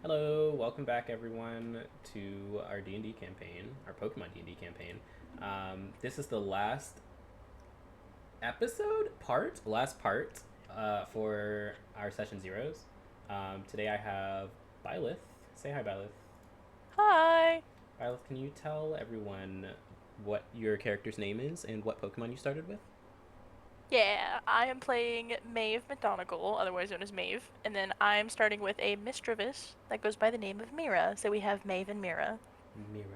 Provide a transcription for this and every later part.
Hello, welcome back everyone to our D&D campaign, our Pokemon D&D campaign. This is the last part for our session zeros. Today I have Byleth. Say hi, Byleth. Hi. Byleth, can you tell everyone what your character's name is and what Pokemon you started with? Yeah, I am playing Maeve McDonnegal, otherwise known as Maeve, and then I'm starting with a Misdreavus that goes by the name of Mira. So we have Maeve and Mira. Mira.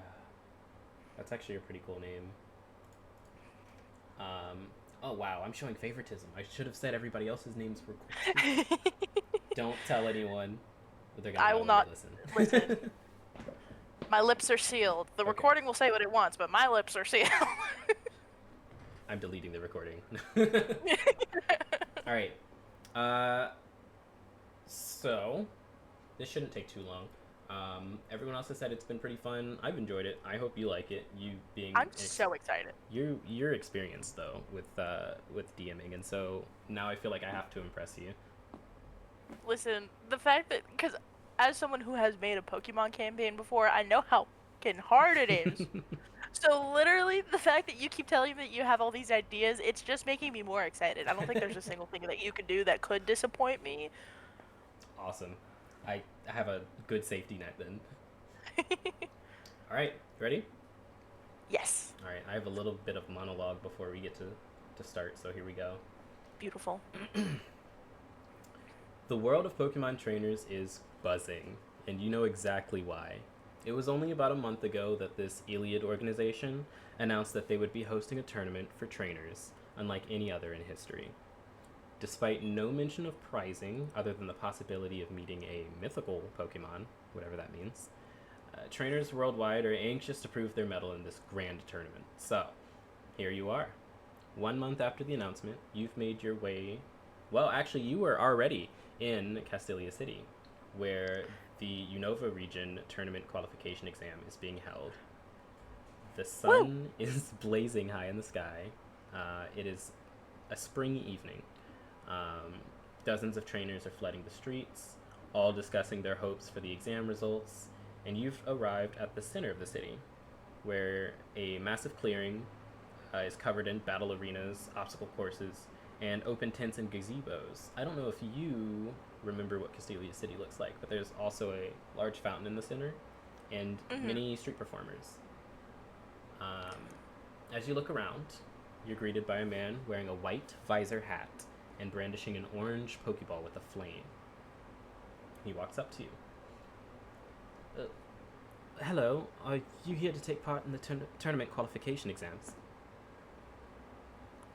That's actually a pretty cool name. Um, oh wow, I'm showing favoritism. I should have said everybody else's names were cool too. Don't tell anyone, but they're gonna I know will when they not listen. listen. My lips are sealed. The Okay, recording will say what it wants, but my lips are sealed. I'm deleting the recording. All right. Uh, so this shouldn't take too long. Everyone else has said it's been pretty fun. I've enjoyed it. I hope you like it. You being I'm so excited. you're experienced though with DMing, and so now I feel like I have to impress you. Listen, the fact that because as someone who has made a Pokemon campaign before, I know how fucking hard it is. So literally, the fact that you keep telling me that you have all these ideas, it's just making me more excited. I don't think there's a single thing that you could do that could disappoint me. Awesome. I have a good safety net then. All right, ready? Yes. All right, I have a little bit of monologue before we get to start, so here we go. Beautiful. The world of Pokemon trainers is buzzing, and you know exactly why. It was only about a month ago that this Iliad organization announced that they would be hosting a tournament for trainers, unlike any other in history. Despite no mention of prizing, other than the possibility of meeting a mythical Pokemon, whatever that means, trainers worldwide are anxious to prove their mettle in this grand tournament. So, here you are. 1 month after the announcement, you've made your way. Well, actually, you were already in Castelia City, where the Unova region tournament qualification exam is being held. The Woo! sun is blazing high in the sky. It is a spring evening. Um, Dozens of trainers are flooding the streets, all discussing their hopes for the exam results, and you've arrived at the center of the city, where a massive clearing is covered in battle arenas, obstacle courses, and open tents and gazebos. I don't know if you remember what Castelia City looks like, but there's also a large fountain in the center and Hmm. many street performers. Um, as you look around, you're greeted by a man wearing a white visor hat and brandishing an orange Pokeball with a flame. He walks up to you. Uh, Hello, are you here to take part in the tournament qualification exams?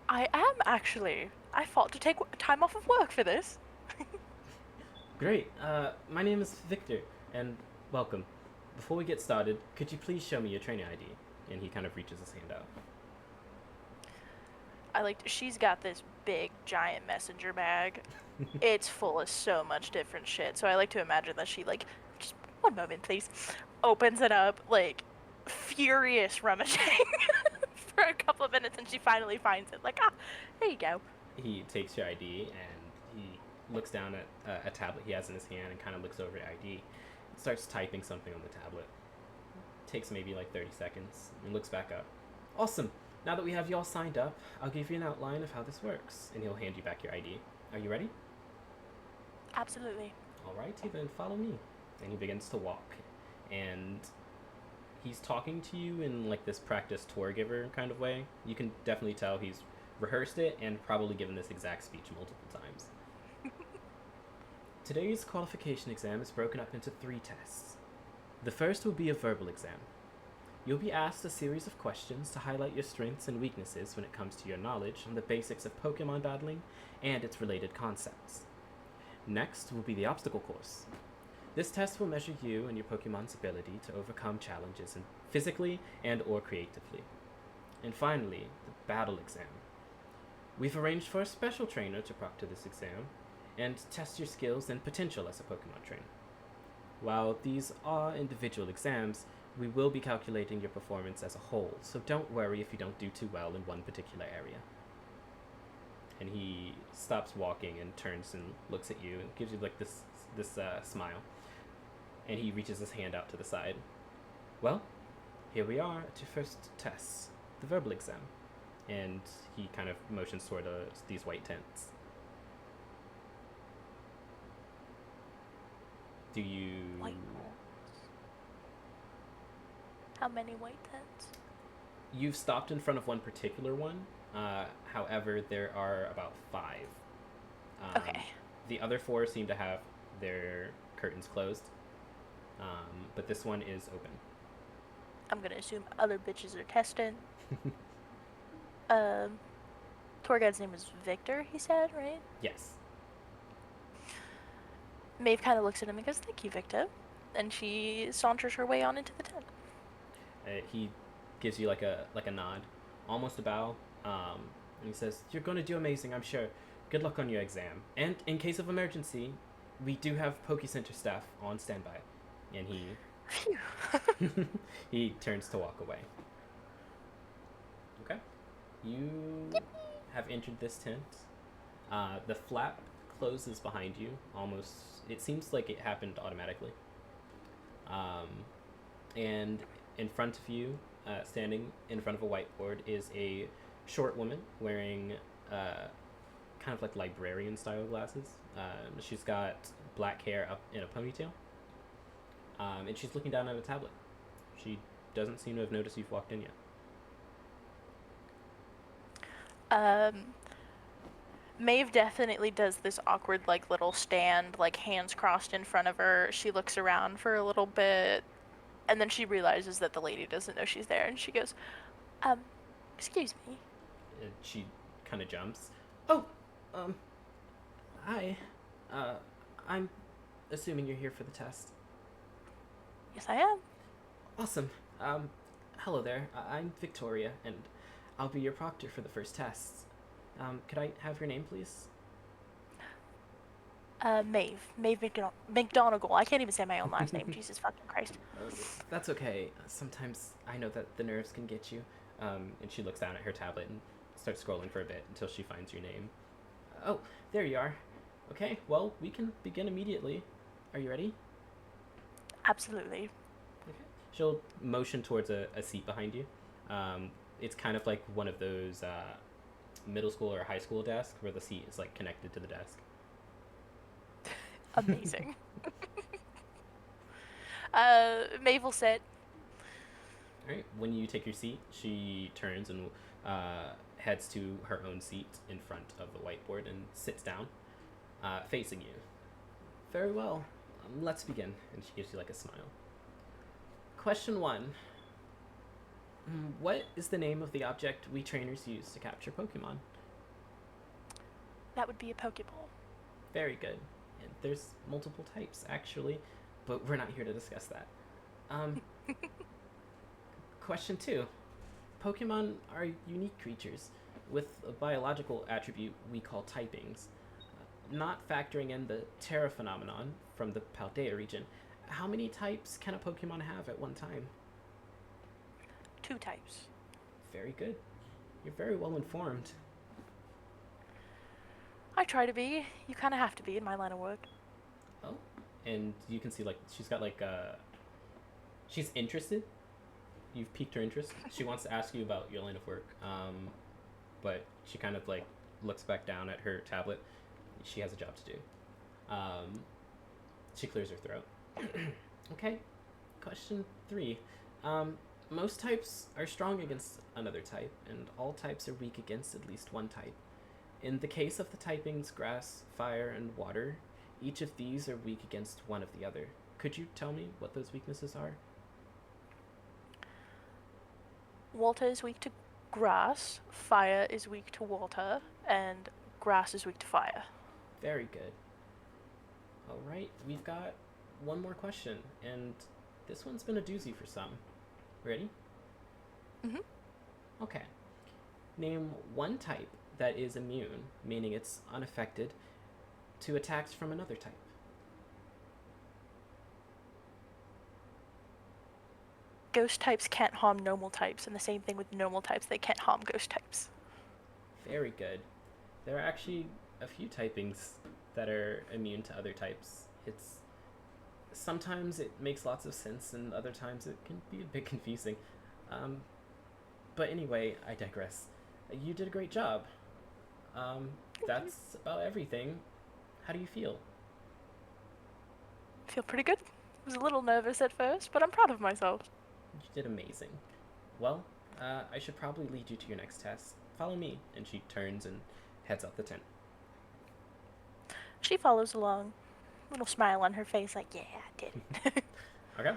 I am actually. I fought to take time off of work for this. Great. My name is Victor, and welcome. Before we get started, could you please show me your trainer ID? And he kind of reaches his hand out. She's got this big giant messenger bag. It's full of so much different shit. So I like to imagine that she just one moment please opens it up furious rummaging for a couple of minutes and she finally finds it. There you go. He takes your ID and he looks down at a tablet he has in his hand and kind of looks over your ID. Starts typing something on the tablet. Takes maybe like 30 seconds and looks back up. Awesome. Now that we have you all signed up, I'll give you an outline of how this works, and he'll hand you back your ID. Are you ready? Absolutely. Alrighty, then follow me. And he begins to walk. And he's talking to you in like this practice tour giver kind of way. You can definitely tell he's rehearsed it and probably given this exact speech multiple times. Today's qualification exam is broken up into 3 tests. The first will be a verbal exam. You'll be asked a series of questions to highlight your strengths and weaknesses when it comes to your knowledge on the basics of Pokemon battling and its related concepts. Next will be the obstacle course. This test will measure you and your Pokemon's ability to overcome challenges physically and or creatively. And finally, the battle exam. We've arranged for a special trainer to proctor this exam and test your skills and potential as a Pokemon trainer. While these are individual exams, we will be calculating your performance as a whole, so don't worry if you don't do too well in one particular area. And he stops walking and turns and looks at you and gives you like this smile. And he reaches his hand out to the side. Well, here we are at your first test, the verbal exam. And he kind of motions toward these white tents. Do you... White tents. How many white tents? You've stopped in front of one particular one. However, there are about 5. Okay. The other 4 seem to have their curtains closed. But this one is open. I'm gonna assume other bitches are testing. Tour guide's name is Victor, he said, right? Yes. Maeve kind of looks at him and goes, "Thank you, Victor." And she saunters her way on into the tent. He gives you like a nod, almost a bow, and he says, "You're going to do amazing, I'm sure. Good luck on your exam. And in case of emergency, we do have Poke Center staff on standby." And Phew. he turns to walk away. Okay. You have entered this tent. The flap closes behind you, almost. It seems like it happened automatically. And in front of you, standing in front of a whiteboard, is a short woman wearing kind of like librarian style glasses. She's got black hair up in a ponytail. And she's looking down at a tablet. She doesn't seem to have noticed you've walked in yet. Maeve definitely does this awkward, like, little stand, like, hands crossed in front of her. She looks around for a little bit, and then she realizes that the lady doesn't know she's there, and she goes, excuse me. And she kind of jumps. "Oh, hi. I'm assuming you're here for the test." "Yes, I am." "Awesome. Hello there. I'm Victoria, and I'll be your proctor for the first tests. Could I have your name, please?" Maeve. Maeve McDonnegal. I can't even say my own last name. Jesus fucking Christ. That's okay. Sometimes I know that the nerves can get you. And she looks down at her tablet and starts scrolling for a bit until she finds your name. "Oh, there you are. Okay, well, we can begin immediately. Are you ready?" Absolutely. Okay. She'll motion towards a seat behind you. It's kind of like one of those middle school or high school desks where the seat is like connected to the desk. Amazing. Maeve will sit. All right. When you take your seat, she turns and heads to her own seat in front of the whiteboard and sits down, facing you. "Very well. Let's begin." And she gives you like a smile. Question 1. What is the name of the object we trainers use to capture Pokemon? That would be a Pokeball. Very good. And there's multiple types, actually, but we're not here to discuss that. Question 2. Pokemon are unique creatures with a biological attribute we call typings. Not factoring in the Terra phenomenon from the Paldea region, how many types can a Pokemon have at one time? 2 types. Very good. You're very well informed. I try to be. You kind of have to be in my line of work. Oh. And you can see, like, she's got, like, she's interested. You've piqued her interest. She wants to ask you about your line of work. But she kind of, like, looks back down at her tablet. She has a job to do. She clears her throat. Okay. Question 3. Most types are strong against another type, and all types are weak against at least one type. In the case of the typings grass, fire, and water, each of these are weak against one of the other. Could you tell me what those weaknesses are? Water is weak to grass, fire is weak to water, and grass is weak to fire. Very good. All right, we've got one more question, and this one's been a doozy for some. Ready? Mm-hmm. Okay. Name one type that is immune, meaning it's unaffected, to attacks from another type. Ghost types can't harm normal types, and the same thing with normal types, they can't harm ghost types. Very good. There are actually a few typings that are immune to other types. It's sometimes it makes lots of sense, and other times it can be a bit confusing. Um, but anyway, I digress. You did a great job. That's about everything. How do you feel? Feel pretty good. I was a little nervous at first, but I'm proud of myself. You did amazing. Well, I should probably lead you to your next test. Follow me. And she turns and heads out the tent. She follows along, little smile on her face, like, yeah, I did it. Okay.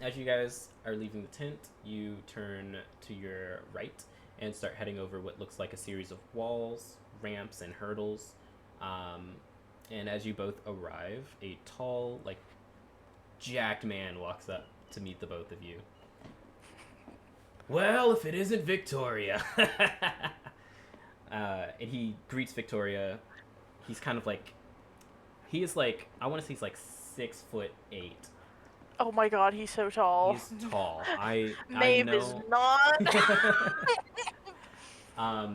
As you guys are leaving the tent, you turn to your right and start heading over what looks like a series of walls, ramps, and hurdles. And as you both arrive, a tall, like, jacked man walks up to meet the both of you. Well, if it isn't Victoria. And he greets Victoria. He's kind of like, he is like, I want to say he's like 6'8". Oh my god, he's so tall. He's tall. Maeve I is know. not.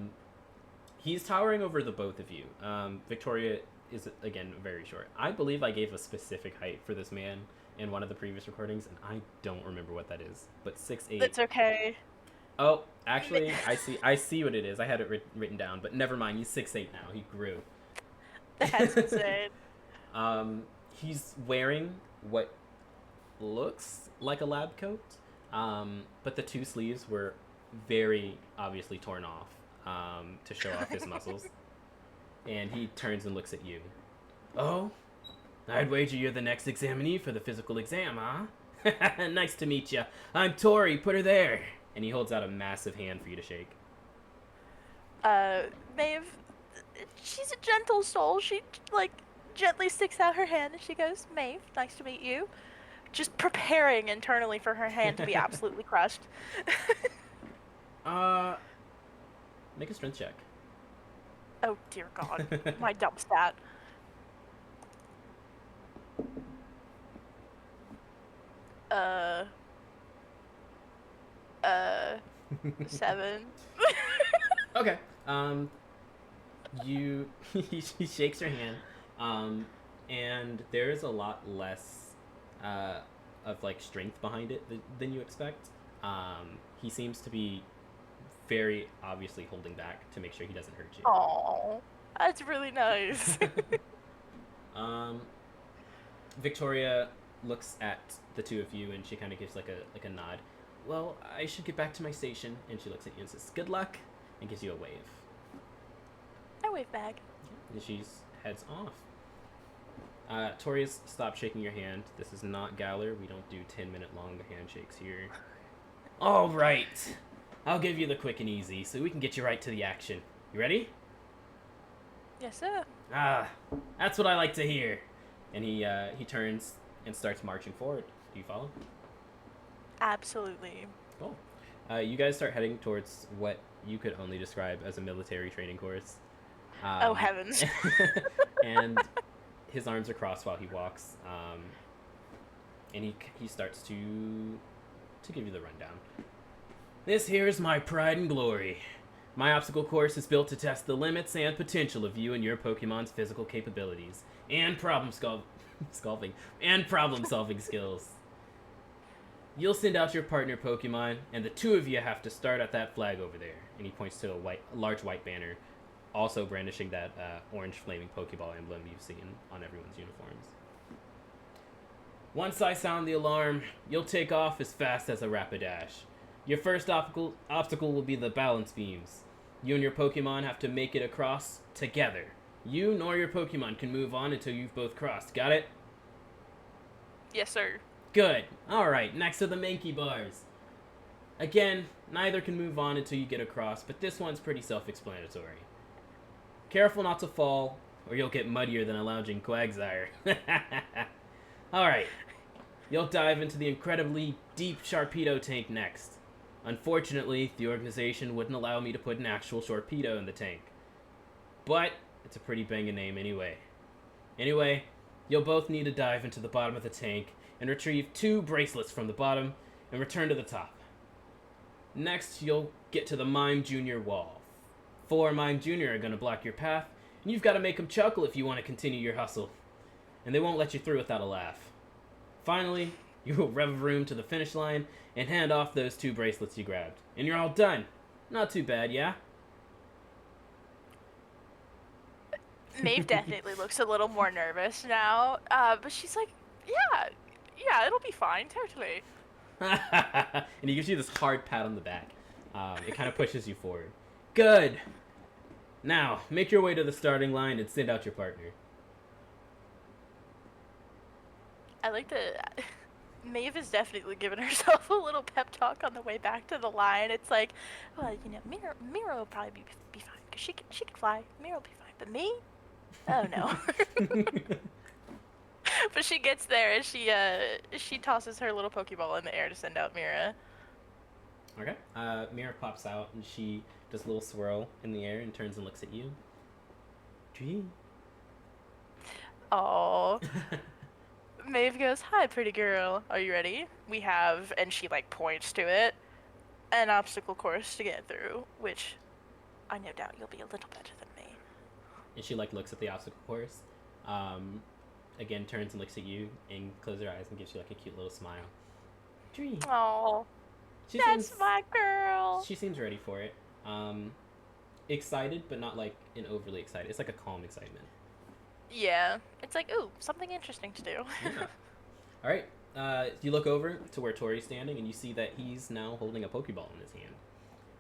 He's towering over the both of you. Victoria is, again, very short. I believe I gave a specific height for this man in one of the previous recordings, and I don't remember what that is. But 6'8". That's okay. Oh, actually, I see what it is. I had it written down, but never mind. He's 6'8" now. He grew. That's insane. He's wearing what looks like a lab coat, but the two sleeves were very obviously torn off to show off his muscles. And he turns and looks at you. Oh, I'd wager you're the next examinee for the physical exam, huh? Nice to meet you. I'm Tori. Put her there. And he holds out a massive hand for you to shake. Maeve, she's a gentle soul. She, like, gently sticks out her hand and she goes, Maeve, nice to meet you. Just preparing internally for her hand to be absolutely crushed. Make a strength check. Oh, dear God. My dumb stat. 7. Okay. He shakes your hand, and there's a lot less of like strength behind it than you expect. He seems to be very obviously holding back to make sure he doesn't hurt you. Oh, that's really nice. Victoria looks at the two of you and she kind of gives like a nod. Well, I should get back to my station. And she looks at you and says, good luck, and gives you a wave. I wave back. And she heads off. Tori's stopped shaking your hand. This is not Galler. We don't do 10-minute long handshakes here. All right. I'll give you the quick and easy so we can get you right to the action. You ready? Yes, sir. That's what I like to hear. And he turns and starts marching forward. Do you follow? Absolutely. Cool. You guys start heading towards what you could only describe as a military training course. Oh, heavens. And his arms are crossed while he walks. And he starts to give you the rundown. This here is my pride and glory. My obstacle course is built to test the limits and potential of you and your Pokemon's physical capabilities and problem solving skills. You'll send out your partner Pokemon, and the two of you have to start at that flag over there. And he points to a large white banner, also brandishing that orange flaming Pokeball emblem you've seen on everyone's uniforms. Once I sound the alarm, you'll take off as fast as a Rapidash. Your first obstacle will be the balance beams. You and your Pokemon have to make it across together. You nor your Pokemon can move on until you've both crossed. Got it? Yes, sir. Good. Alright, next are the Mankey bars. Again, neither can move on until you get across, but this one's pretty self-explanatory. Careful not to fall, or you'll get muddier than a lounging Quagsire. Alright, you'll dive into the incredibly deep Sharpedo tank next. Unfortunately, the organization wouldn't allow me to put an actual Sharpedo in the tank. But it's a pretty banging name anyway. Anyway, you'll both need to dive into the bottom of the tank and retrieve 2 bracelets from the bottom and return to the top. Next, you'll get to the Mime Jr. wall. 4 Mime Jr. are going to block your path, and you've got to make them chuckle if you want to continue your hustle. And they won't let you through without a laugh. Finally, you will rev room to the finish line and hand off those 2 bracelets you grabbed. And you're all done. Not too bad, yeah? Maeve definitely looks a little more nervous now, but she's like, yeah, it'll be fine, totally. And he gives you this hard pat on the back. It kind of pushes you forward. Good! Now, make your way to the starting line and send out your partner. I like to. Maeve is definitely giving herself a little pep talk on the way back to the line. It's like, well, you know, Mira will probably be fine because she can fly. Mira will be fine, but me? Oh no. But she gets there and she tosses her little Pokeball in the air to send out Mira. Okay. Mira pops out and she does a little swirl in the air and turns and looks at you. Dream. Oh. Maeve goes, "Hi, pretty girl. Are you ready? We have," and she like points to it, "an obstacle course to get through, which I no doubt you'll be a little better than me." And she like looks at the obstacle course. Again turns and looks at you and closes her eyes and gives you like a cute little smile. Dream. Oh, that's my girl. She seems ready for it. Excited, but not like an overly excited. It's like a calm excitement. Yeah, it's like, ooh, something interesting to do. Yeah. All right. You look over to where Tori's standing, and you see that he's now holding a Pokeball in his hand.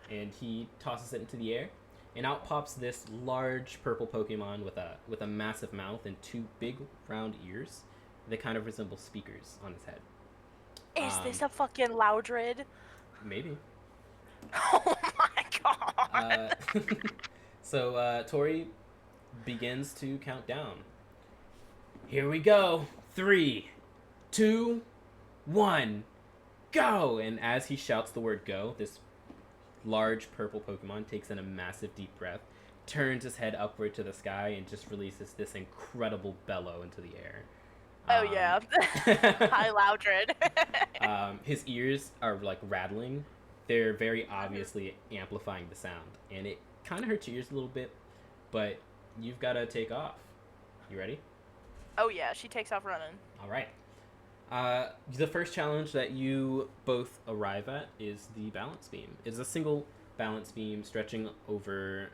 And he tosses it into the air, and out pops this large purple Pokemon with a massive mouth and 2 big round ears that kind of resemble speakers on his head. Is this a fucking Loudred? Maybe. Oh my god. So Tori begins to count down. Here we go. 3, 2, 1, go! And as he shouts the word go, this large purple Pokemon takes in a massive deep breath, turns his head upward to the sky, and just releases this incredible bellow into the air. Oh yeah. Hi, Loudred. His ears are like rattling. They're very obviously amplifying the sound, and it kind of hurts your ears a little bit, but you've got to take off. You ready? Oh yeah, she takes off running. All right. The first challenge that you both arrive at is the balance beam. It's a single balance beam stretching over,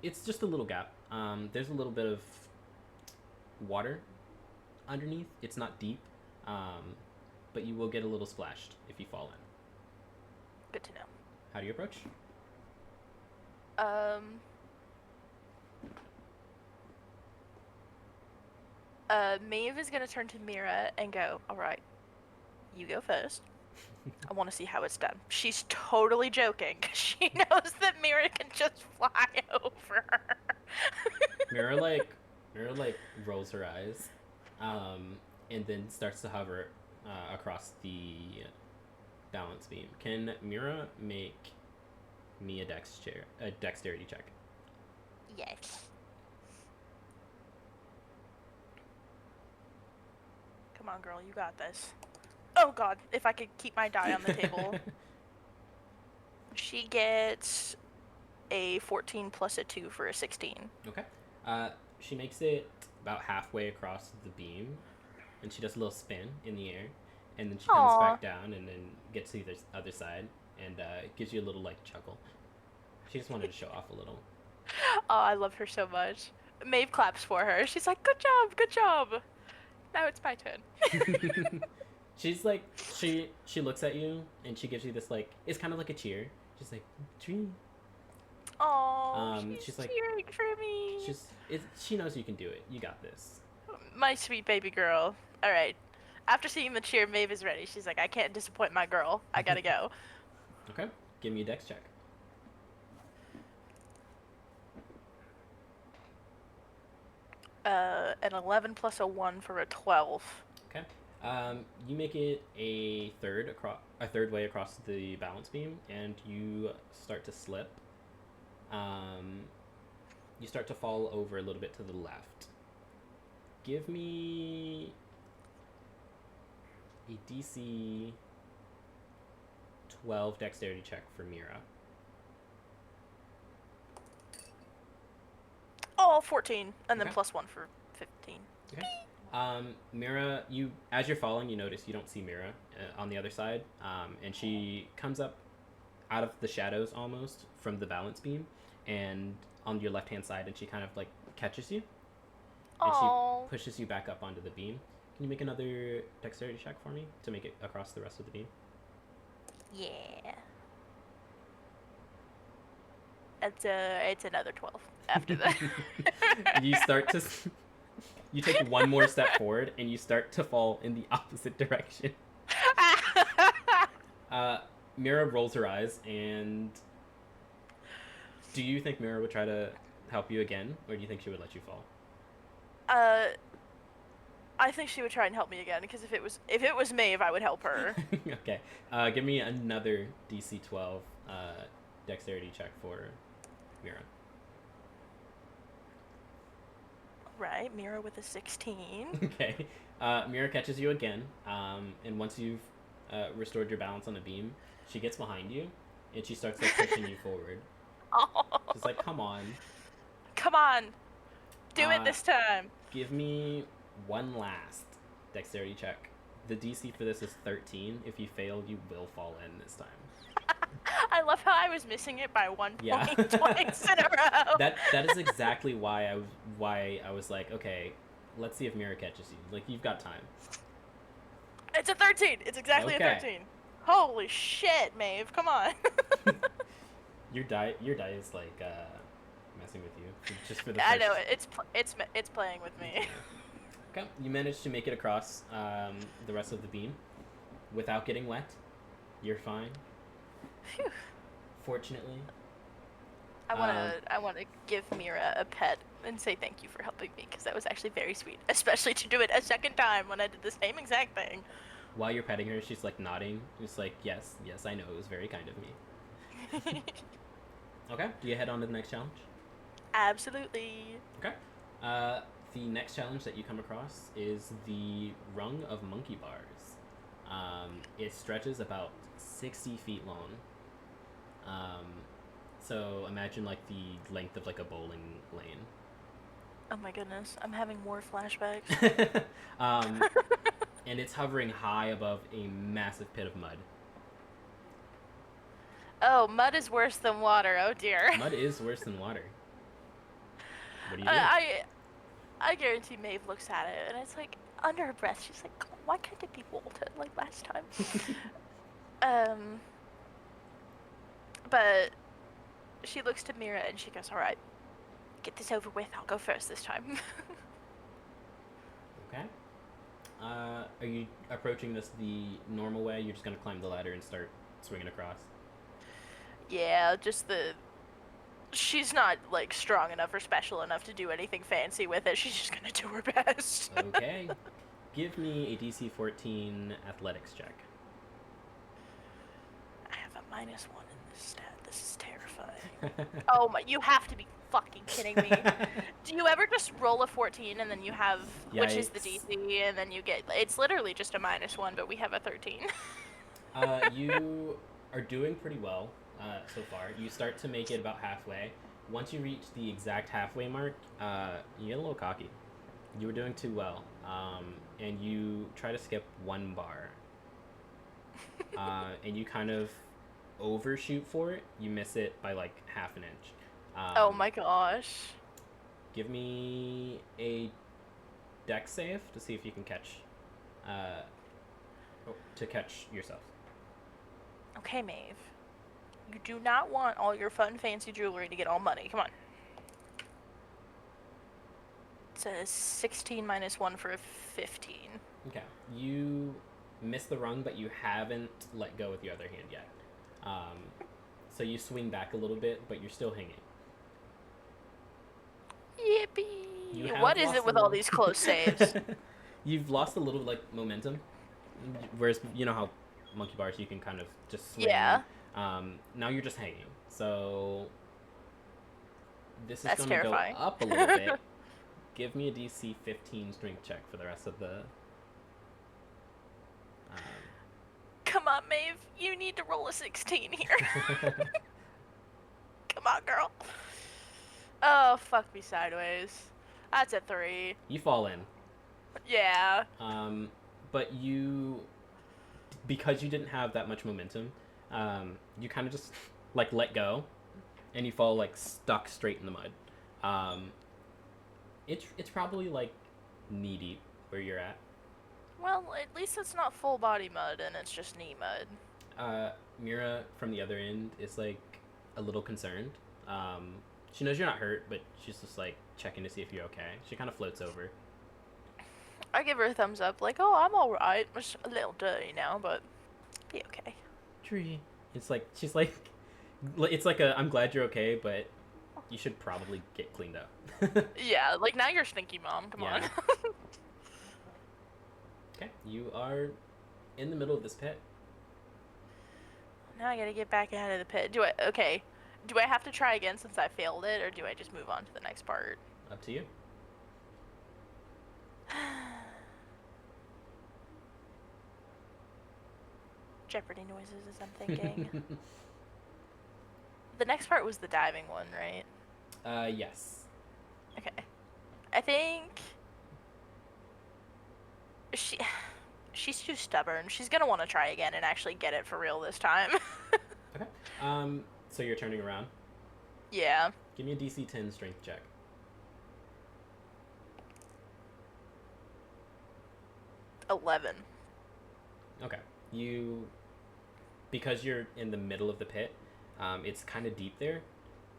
it's just a little gap. There's a little bit of water underneath. It's not deep, but you will get a little splashed if you fall in. Good to know. How do you approach? Maeve is gonna turn to Mira and go, "All right, you go first. I want to see how it's done." She's totally joking because she knows that Mira can just fly over her. Mira rolls her eyes, and then starts to hover across the balance beam. Can Mira make me a dexterity check? Yes. Come on, girl, you got this. Oh god, if I could keep my die on the table. She gets a 14 plus a 2 for a 16. Okay. She makes it about halfway across the beam, and she does a little spin in the air, and then she comes back down and then gets to the other side, and gives you a little like chuckle. She just wanted to show off a little. Oh, I love her so much. Maeve claps for her. She's like, "Good job, good job." Now it's my turn. She's like, she looks at you and she gives you this like, it's kind of like a cheer. She's like, "Dream." Oh, she's like cheering for me. She knows you can do it. You got this. My sweet baby girl. All right. After seeing the cheer, Maeve is ready. She's like, "I can't disappoint my girl. I gotta go." Okay. Give me a dex check. An 11 plus a 1 for a 12. Okay. You make it a third way across the balance beam, and you start to slip. You start to fall over a little bit to the left. Give me a DC 12 dexterity check for Mira. Oh, 14, and then Okay. plus 1 for 15. Okay. Mira, as you're falling, you notice you don't see Mira on the other side, and she comes up out of the shadows almost from the balance beam, and on your left hand side, and she kind of like catches you, and she Oh. pushes you back up onto the beam. Can you make another dexterity check for me to make it across the rest of the beam? Yeah. It's another 12 after that. You start to. You take one more step forward, and you start to fall in the opposite direction. Mira rolls her eyes, and do you think Mira would try to help you again, or do you think she would let you fall? I think she would try and help me again, because if it was Maeve, I would help her. Okay. Give me another DC 12 dexterity check for Mira. Right, Mira with a 16. Okay. Mira catches you again, and once you've restored your balance on the beam, she gets behind you, and she starts like pushing you forward. Oh. She's like, "Come on, Come on, do it this time." give me one last dexterity check. The DC for this is 13. If you fail, you will fall in this time. I love how I was missing it by 1 point Yeah. twice in a row. That is exactly why I was like, okay, let's see if Mira catches you. Like, you've got time. It's a 13. It's exactly Okay. a 13. Holy shit, Maeve! Come on. Your die is like messing with you just for the. I know it. It's playing with me. Okay, you managed to make it across the rest of the beam without getting wet. You're fine. Phew. Fortunately. I wanna give Mira a pet and say thank you for helping me, because that was actually very sweet, especially to do it a second time when I did the same exact thing. While you're petting her, she's like nodding. It's like, yes, I know, it was very kind of me. Okay, do you head on to the next challenge? Absolutely. Okay. The next challenge that you come across is the Rung of Monkey Bars. It stretches about 60 feet long. So imagine like the length of like a bowling lane. Oh my goodness, I'm having more flashbacks. And it's hovering high above a massive pit of mud. Oh, mud is worse than water. Oh dear. Mud is worse than water. What do you do? I guarantee Maeve looks at it and it's like under her breath. She's like, "Why can't it be water like last time?" But she looks to Mira and she goes, "All right, get this over with. I'll go first this time." Okay. Are you approaching this the normal way? You're just gonna climb the ladder and start swinging across? Yeah, she's not like strong enough or special enough to do anything fancy with it. She's just gonna do her best. Okay. Give me a DC 14 athletics check. I have a -1 in this stat. This is terrifying. Oh my! You have to be fucking kidding me. Do you ever just roll a 14 and then you have, which is the Yikes. DC, and then you get, it's literally just a -1, but we have a 13. You are doing pretty well so far. You start to make it about halfway. Once you reach the exact halfway mark, you get a little cocky. You were doing too well, and you try to skip one bar. And you kind of overshoot for it. You miss it by like half an inch. Oh my gosh. Give me a dex save to see if you can catch yourself. Okay, Maeve. You do not want all your fun, fancy jewelry to get all muddy. Come on. It's a 16 -1 for a 15. Okay. You miss the rung, but you haven't let go with your other hand yet. So you swing back a little bit, but you're still hanging. Yippee! What is it with all these close saves? You've lost a little like momentum, whereas you know how monkey bars you can kind of just swing. Yeah. Now you're just hanging. So this is That's going to go terrifying. up a little bit. Give me a DC 15 strength check for the rest of the. Come on, Maeve. You need to roll a 16 here. Come on, girl. Oh, fuck me sideways. That's a 3. You fall in. Yeah. But because you didn't have that much momentum, you kind of just like let go, and you fall like stuck straight in the mud. Um, it's probably like knee deep where you're at. Well, at least it's not full body mud and it's just knee mud. Mira from the other end is like a little concerned. Um, she knows you're not hurt, but she's just like checking to see if you're okay. She kind of floats over. I give her a thumbs up, like, oh, I'm alright. Just a little dirty now, but be okay. Tree. It's like she's like, it's like a I'm glad you're okay, but you should probably get cleaned up. Yeah, like now you're stinky mom, come on. Yeah. Okay, you are in the middle of this pit. Now I gotta get back out of the pit. Okay. Do I have to try again since I failed it, or do I just move on to the next part? Up to you. Jeopardy noises as I'm thinking. The next part was the diving one, right? Yes. Okay. I think she's too stubborn. She's gonna want to try again and actually get it for real this time. Okay. So you're turning around. Yeah. Give me a DC 10 strength check. 11. Okay. Because you're in the middle of the pit, it's kind of deep there.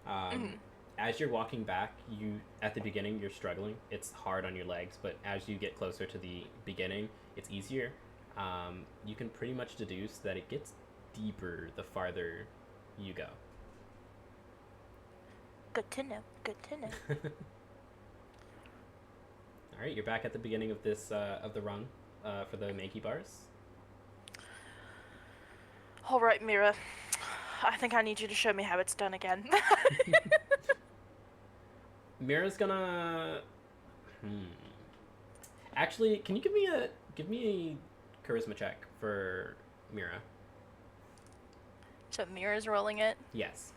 Mhm. As you're walking back, at the beginning you're struggling. It's hard on your legs, but as you get closer to the beginning, it's easier. You can pretty much deduce that it gets deeper the farther you go. Good to know. Good to know. All right, you're back at the beginning of this of the run for the Makey bars. All right, Mira. I think I need you to show me how it's done again. Mira's gonna. Actually, can you give me a charisma check for Mira? So Mira's rolling it. Yes.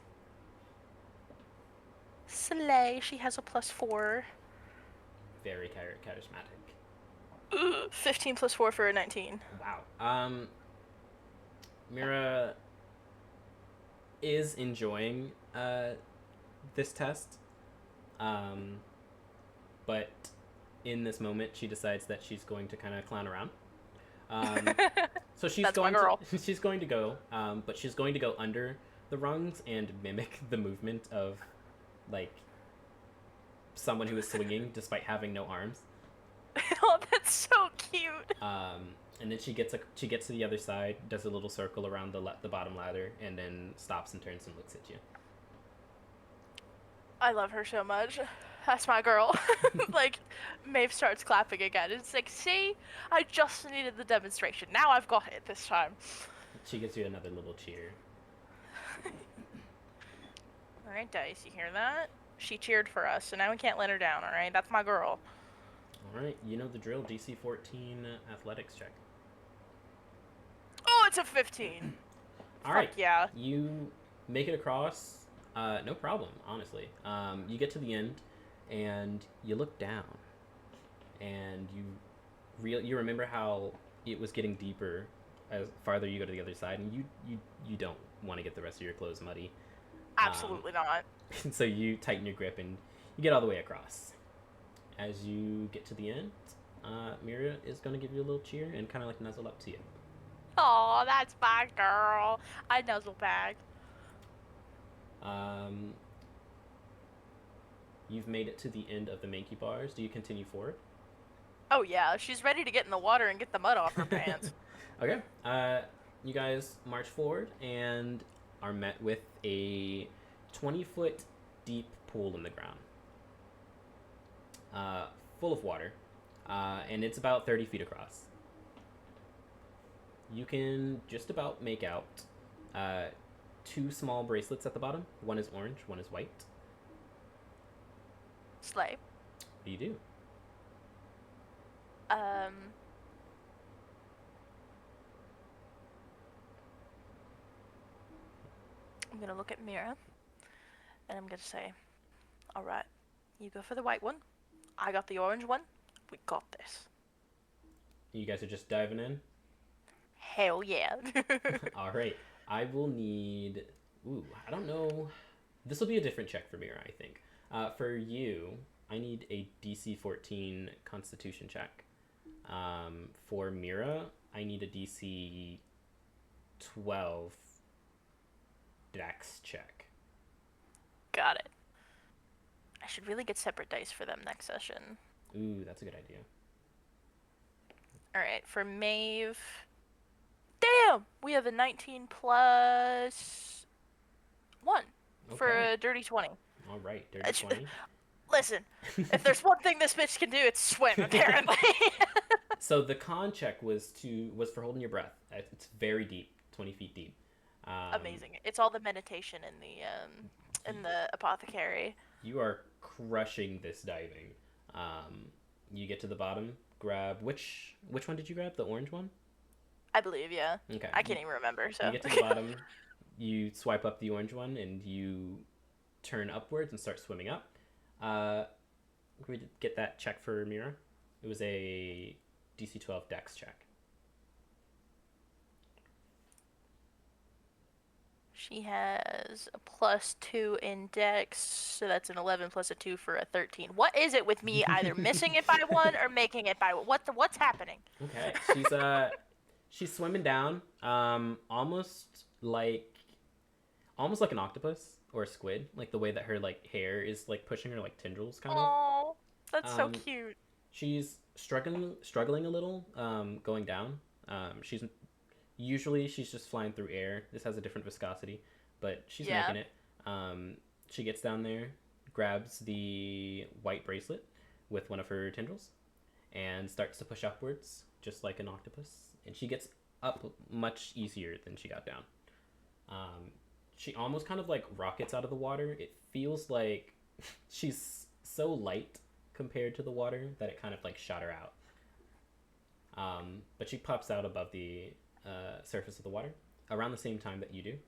Slay. She has a +4. Very charismatic. 15 + 4 for a 19. Wow. Mira is enjoying this test, but in this moment she decides that she's going to kind of clown around. So she's That's my going girl. to she's going to go, but she's going to go under the rungs and mimic the movement of like someone who is swinging despite having no arms. Oh, that's so cute. And then she gets to the other side, does a little circle around the bottom ladder, and then stops and turns and looks at you. I love her so much. That's my girl. Like, Maeve starts clapping again. It's like, see? I just needed the demonstration. Now I've got it this time. She gives you another little cheer. Alright, Dice, you hear that? She cheered for us, so now we can't let her down, alright? That's my girl. Alright, you know the drill. DC 14 athletics check. Oh, it's a 15. Alright. Yeah. You make it across. No problem, honestly. You get to the end, and you look down, and you remember how it was getting deeper as farther you go to the other side, and you don't want to get the rest of your clothes muddy. Absolutely not. So you tighten your grip and you get all the way across. As you get to the end, Mira is going to give you a little cheer and kind of like nuzzle up to you. Oh, that's my girl. I nuzzle back. You've made it to the end of the Makey bars. Do you continue forward? Oh yeah, she's ready to get in the water and get the mud off her pants. Okay. You guys march forward and are met with a 20-foot deep pool in the ground, full of water, and it's about 30 feet across. You can just about make out two small bracelets at the bottom. One is orange, one is white. Slay. What do you do? I'm gonna look at Mira, and I'm gonna say, alright, you go for the white one, I got the orange one, we got this. You guys are just diving in? Hell yeah. All right. I will need. Ooh, I don't know. This will be a different check for Mira, I think. For you, I need a DC 14 Constitution check. For Mira, I need a DC 12 Dex check. Got it. I should really get separate dice for them next session. Ooh, that's a good idea. Alright, for Maeve. Damn! We have a 19 plus 1 for Okay. a dirty 20. All right, dirty 20. Listen, if there's one thing this bitch can do, it's swim, apparently. So the con check was for holding your breath. It's very deep, 20 feet deep. Amazing. It's all the meditation in the apothecary. You are crushing this diving. You get to the bottom. Grab which one did you grab? The orange one? I believe, yeah. Okay. I can't even remember, so. You get to the bottom. You swipe up the orange one, and you turn upwards and start swimming up. We did get that check for Mira. It was a DC 12 Dex check. She has a +2 in Dex, so that's an 11 plus a 2 for a 13. What is it with me either missing it by 1 or making it by what's happening? Okay, she's swimming down, almost like an octopus or a squid, like the way that her like hair is like pushing her like tendrils kind of. Oh, that's so cute. She's struggling a little, going down. She's just flying through air. This has a different viscosity, but she's making it. She gets down there, grabs the white bracelet with one of her tendrils, and starts to push upwards, just like an octopus. And she gets up much easier than she got down. She almost kind of like rockets out of the water. It feels like she's so light compared to the water that it kind of like shot her out. But she pops out above the surface of the water around the same time that you do.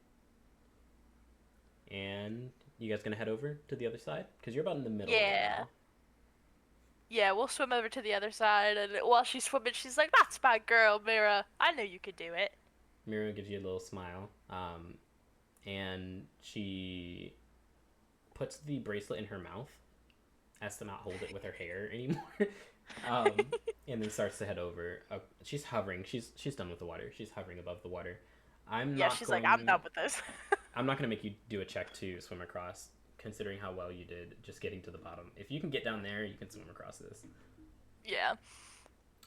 And you guys gonna head over to the other side? Because you're about in the middle. Yeah. Right now. Yeah, we'll swim over to the other side, and while she's swimming, she's like, "That's my girl, Mira. I knew you could do it." Mira gives you a little smile, and she puts the bracelet in her mouth as to not hold it with her hair anymore. And then starts to head over. She's hovering. She's done with the water. She's hovering above the water. I'm not like, "I'm done with this." I'm not gonna make you do a check to swim across, considering how well you did just getting to the bottom. If you can get down there, you can swim across this. Yeah.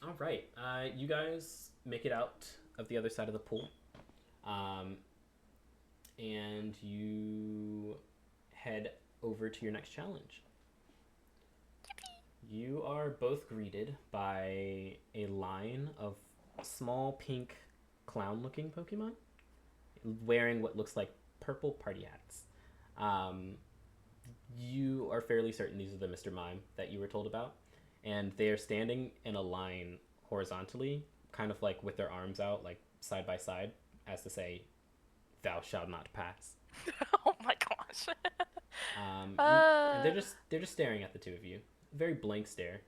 All right. You guys make it out of the other side of the pool, and you head over to your next challenge. You are both greeted by a line of small pink clown-looking Pokemon wearing what looks like purple party hats. You are fairly certain these are the Mr. Mime that you were told about, and they are standing in a line horizontally, kind of like with their arms out, like side by side, as to say, "Thou shalt not pass." Oh my gosh. And they're just staring at the two of you, very blank stare,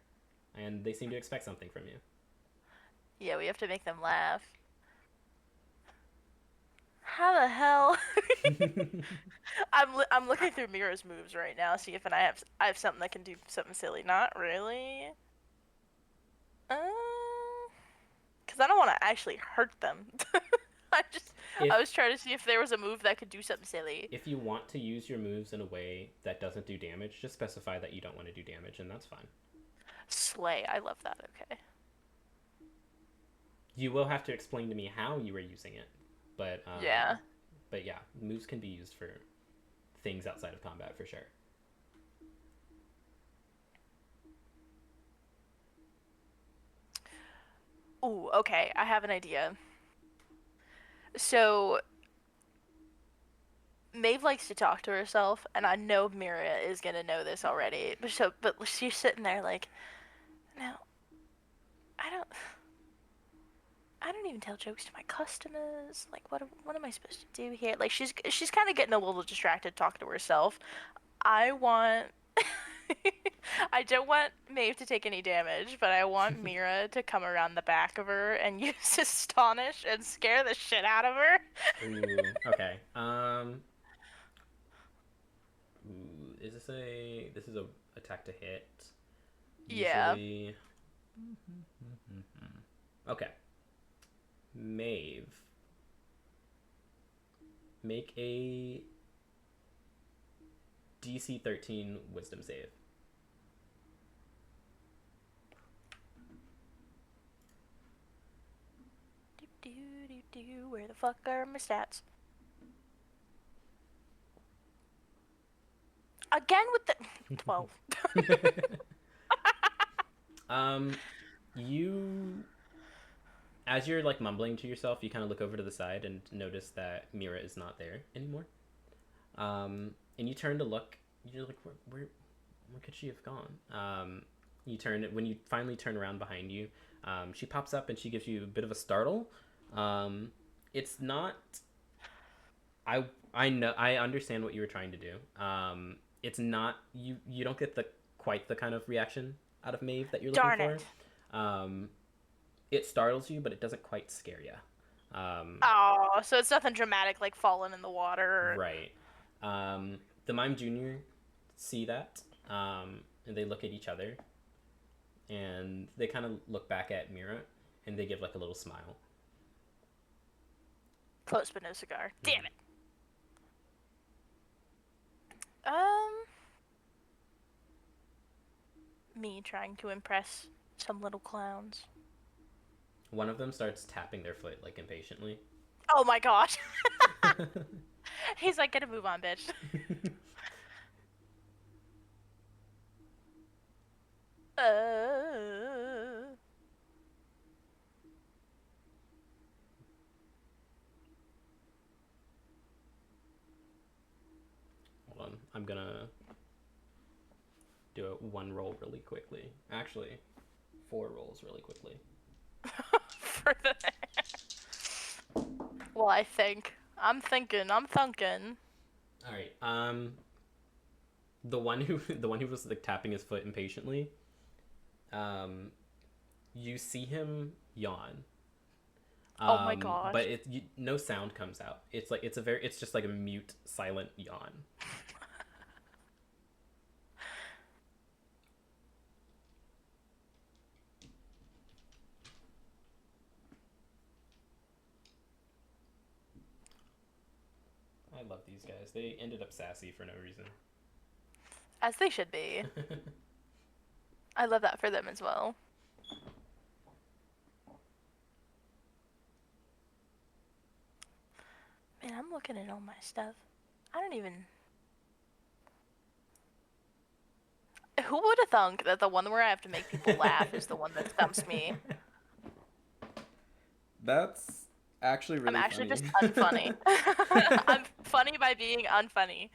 and they seem to expect something from you. Yeah, we have to make them laugh. How the hell? I'm looking through Mira's moves right now, see if I have something that can do something silly. Not really. Because I don't want to actually hurt them. I was trying to see if there was a move that could do something silly. If you want to use your moves in a way that doesn't do damage, just specify that you don't want to do damage, and that's fine. Slay, I love that. Okay. You will have to explain to me how you were using it, but yeah. But yeah, moves can be used for things outside of combat for sure. Ooh, okay, I have an idea. So, Maeve likes to talk to herself, and I know Mira is gonna know this already. But she's sitting there like, no, I don't even tell jokes to my customers. Like, what am I supposed to do here? Like, she's kind of getting a little distracted talking to herself. I want I don't want Maeve to take any damage, but I want Mira to come around the back of her and use Astonish and scare the shit out of her. Ooh, okay. Is this is a attack to hit? Yeah. Usually. Okay. Maeve, make a DC 13 Wisdom save. Where the fuck are my stats? Again with the 12. You, as you're like mumbling to yourself, you kind of look over to the side and notice that Mira is not there anymore. And you turn to look. You're like, where could she have gone? You turn when you finally turn around behind you. She pops up and she gives you a bit of a startle. It's not. I know I understand what you were trying to do. It's not you don't get the quite the kind of reaction out of Maeve that you're looking Darn for. it. It startles you, but it doesn't quite scare you. Oh, so it's nothing dramatic like falling in the water. Right. The Mime Junior see that, and they look at each other, and they kind of look back at Mira, and they give like a little smile. Close but no cigar. Damn it. Me trying to impress some little clowns. One of them starts tapping their foot like impatiently. Oh my gosh. He's like, get a move on, bitch. Hold on, I'm gonna do a one roll really quickly. Actually, 4 rolls really quickly. For the... Well, I think. I'm thinking. All right. The one who was like tapping his foot impatiently. You see him yawn. Oh my gosh. But no sound comes out. It's just like a mute, silent yawn. I love these guys. They ended up sassy for no reason. As they should be. I love that for them as well. Man, I'm looking at all my stuff. I don't even... Who would have thunk that the one where I have to make people laugh is the one that stumps me? That's actually really I'm actually funny. just unfunny. I'm funny by being unfunny.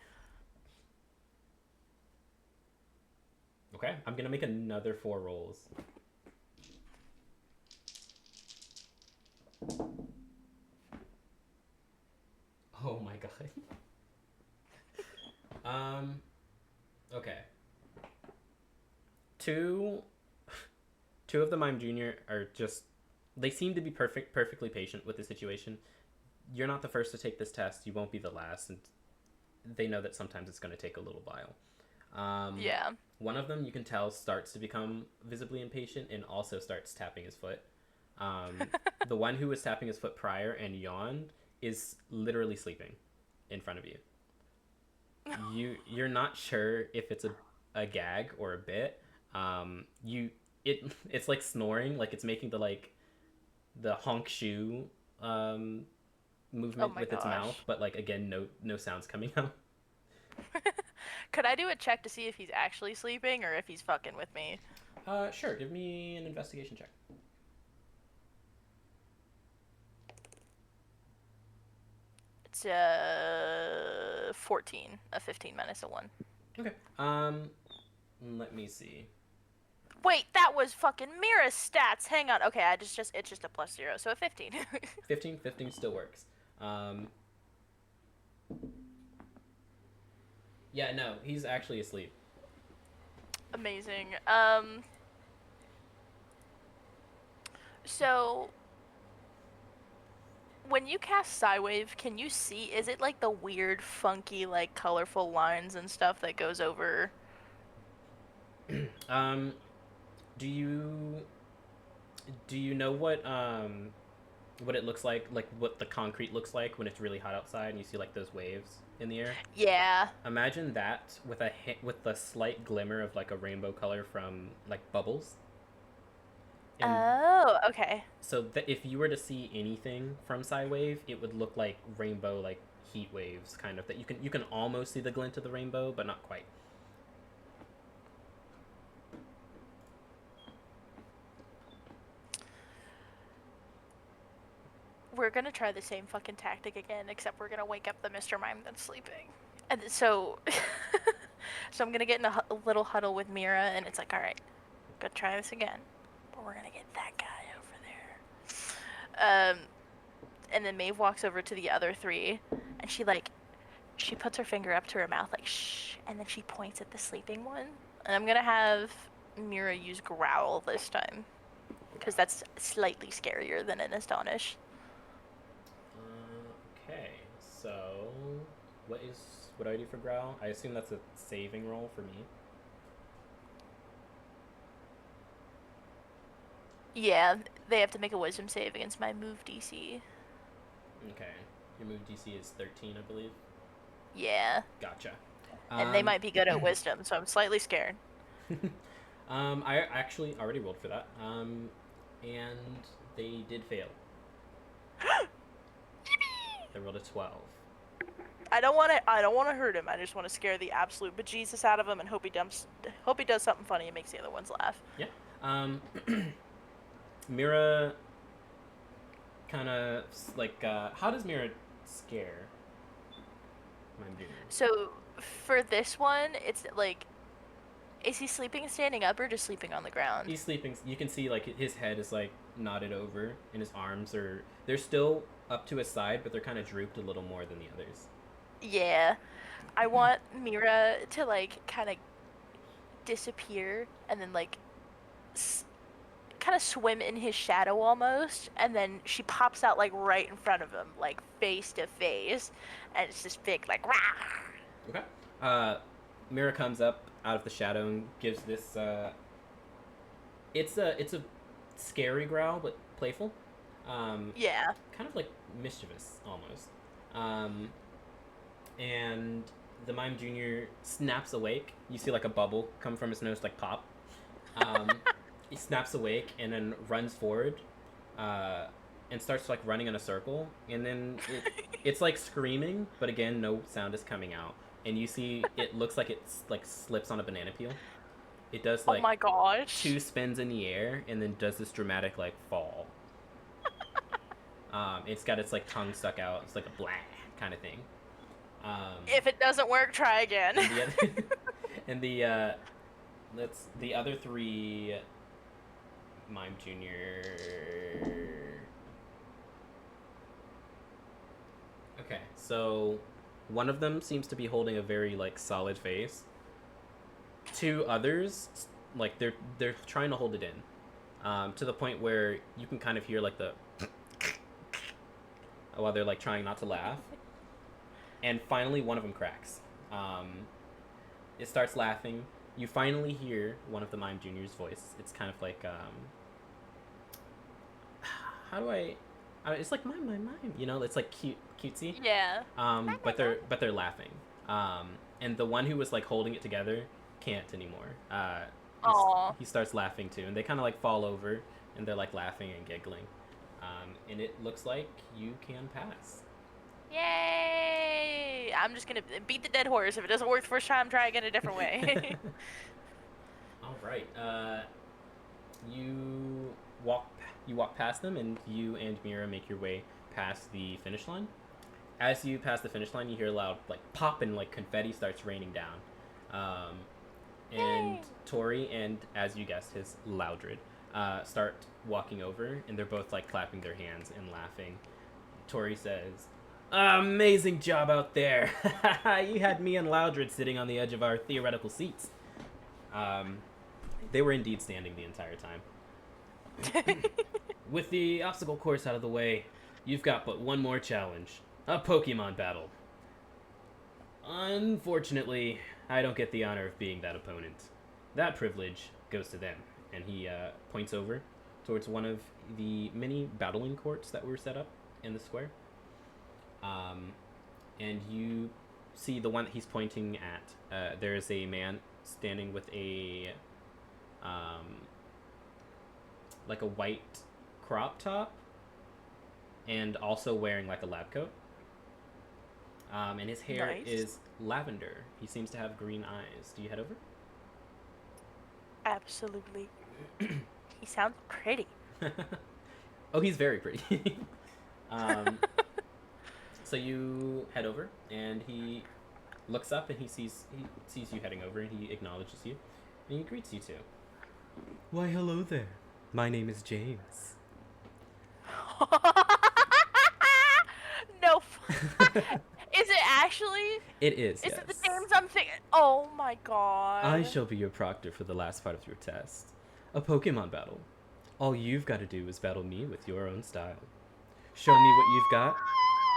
Okay, I'm gonna make another 4 rolls. Oh my god. Okay. Two of the Mime Junior are just they seem to be perfectly patient with the situation. You're not the first to take this test. You won't be the last, and they know that sometimes it's going to take a little while. Yeah. One of them, you can tell, starts to become visibly impatient and also starts tapping his foot. The one who was tapping his foot prior and yawned is literally sleeping in front of you. You're not sure if it's a gag or a bit. It's like snoring, like it's making the honk shoe movement with its mouth, but like again no sounds coming out. Could I do a check to see if he's actually sleeping or if he's fucking with me? Sure. Give me an investigation check. It's 14, a 15 minus a 1. Okay. Let me see. Wait, that was fucking Mira's stats. Hang on. Okay, it's just a +0, so a 15. 15 still works. Yeah, no, he's actually asleep. Amazing. So when you cast Psywave, can you see, is it like the weird, funky, like colorful lines and stuff that goes over? Um, do you know what it looks like what the concrete looks like when it's really hot outside and you see like those waves in the air? Yeah. Imagine that with with the slight glimmer of like a rainbow color from like bubbles. And Oh, okay. so that if you were to see anything from Psywave, it would look like rainbow, like heat waves, kind of that you can almost see the glint of the rainbow, but not quite. We're gonna try the same fucking tactic again, except we're gonna wake up the Mr. Mime that's sleeping. And so, so I'm gonna get in a little huddle with Mira, and it's like, all right, go try this again, but we're gonna get that guy over there. And then Maeve walks over to the other three, and she puts her finger up to her mouth like shh, and then she points at the sleeping one. And I'm gonna have Mira use growl this time, because that's slightly scarier than an astonish. Okay, so what do I do for growl? I assume that's a saving roll for me. Yeah, they have to make a wisdom save against my move DC. Okay, your move DC is 13, I believe. Yeah. Gotcha. And they might be good at wisdom, so I'm slightly scared. I actually already rolled for that. And they did fail. They rolled a 12. I don't want to hurt him. I just want to scare the absolute bejesus out of him and hope he does something funny and makes the other ones laugh. Yeah. Mira kind of like how does Mira scare my junior? So for this one, it's like, is he sleeping and standing up or just sleeping on the ground? He's sleeping. You can see like his head is like nodded over, and his arms they're still up to his side, but they're kind of drooped a little more than the others. Yeah. I want Mira to like kind of disappear and then like kind of swim in his shadow almost, and then she pops out like right in front of him, like face to face, and it's this big like rah. Okay. Mira comes up out of the shadow and gives this. It's a scary growl, but playful. Yeah. Kind of like mischievous almost. And the Mime Junior snaps awake. You see like a bubble come from his nose, like pop. He snaps awake and then runs forward, and starts like running in a circle. And then it's like screaming, but again, no sound is coming out. And you see, it looks like it's like slips on a banana peel. It does like, oh my gosh, 2 spins in the air and then does this dramatic like fall. It's got its like tongue stuck out. It's like a blah kind of thing. If it doesn't work, try again. And the the other 3 Mime Junior. Okay, so one of them seems to be holding a very like solid face. 2 others, like they're trying to hold it in, to the point where you can kind of hear like the while they're like trying not to laugh. And finally, one of them cracks. It starts laughing. You finally hear one of the Mime Junior's voice. It's kind of like how do I? It's like mime. You know, it's like cutesy. Yeah. But they're laughing. And the one who was like holding it together can't anymore. He starts laughing too, and they kind of like fall over, and they're like laughing and giggling. And it looks like you can pass. Yay! I'm just gonna beat the dead horse. If it doesn't work the first time, try again a different way. All right. You walk past them, and you and Mira make your way past the finish line. As you pass the finish line, you hear a loud like pop, and like confetti starts raining down. And Yay. Tori and, as you guessed, his Loudred start walking over, and they're both like clapping their hands and laughing. Tori says, "Amazing job out there! You had me and Loudred sitting on the edge of our theoretical seats." They were indeed standing the entire time. With the obstacle course out of the way, you've got but one more challenge. A Pokemon battle. Unfortunately, I don't get the honor of being that opponent. That privilege goes to them. And he points over towards one of the many battling courts that were set up in the square. And you see the one that he's pointing at. There is a man standing with a like a white crop top and also wearing like a lab coat. And his hair is lavender. He seems to have green eyes. Do you head over? Absolutely. He sounds pretty. Oh, he's very pretty. So you head over, and he looks up, and he sees you heading over, and he acknowledges you, and he greets you too. Why, hello there. My name is James. No. Is it actually? It is. Is yes. it the James I'm thinking? Oh my god. I shall be your proctor for the last part of your test. A Pokemon battle. All you've got to do is battle me with your own style. Show me what you've got,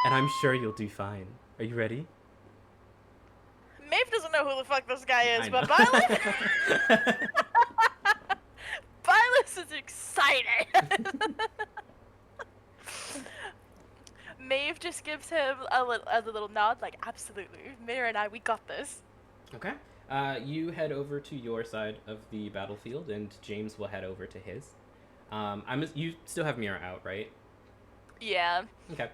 and I'm sure you'll do fine. Are you ready? Maeve doesn't know who the fuck this guy is, but Violet is excited. Maeve just gives him a little nod, like, absolutely. Mira and I, we got this. Okay. You head over to your side of the battlefield, and James will head over to his. You still have Mira out, right? Yeah. Okay.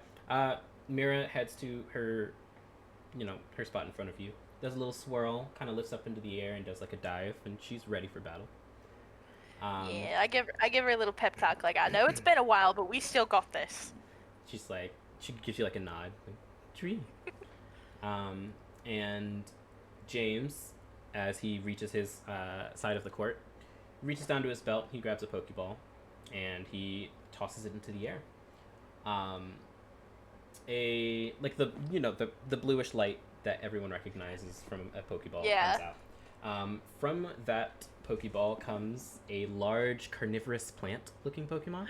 Mira heads to her, her spot in front of you. Does a little swirl, kind of lifts up into the air, and does like a dive, and she's ready for battle. Yeah, I give her a little pep talk, like, I know it's been a while, but we still got this. She's like, she gives you like a nod, like, tree. And James, as he reaches his side of the court, reaches down to his belt, he grabs a Pokeball, and he tosses it into the air. The bluish light that everyone recognizes from a Pokeball comes out. From that Pokeball comes a large carnivorous plant-looking Pokemon.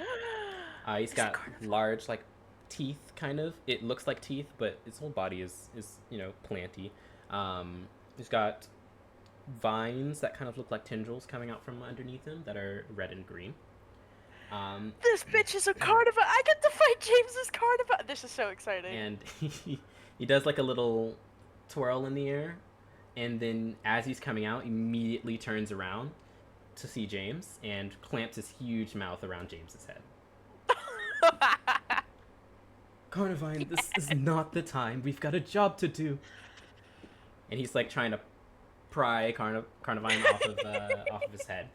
He's got large, like, teeth, kind of. It looks like teeth, but its whole body is planty. He's got vines that kind of look like tendrils coming out from underneath him that are red and green. This bitch is a Carnivore. I get to fight James's Carnivore. This is so exciting. And he does like a little twirl in the air, and then as he's coming out, immediately turns around to see James and clamps his huge mouth around James's head. Carnivine, this is not the time. We've got a job to do. And he's like trying to pry Carnivine off of his head.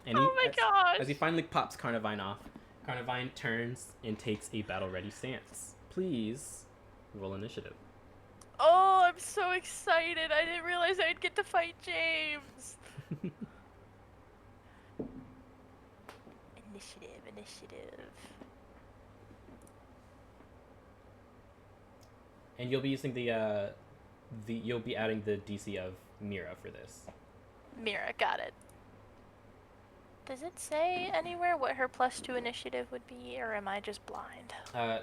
And gosh! As he finally pops Carnivine off, Carnivine turns and takes a battle-ready stance. Please roll initiative. Oh, I'm so excited! I didn't realize I'd get to fight James. Initiative. And you'll be using you'll be adding the DC of Mira for this. Mira, got it. Does it say anywhere what her +2 initiative would be, or am I just blind?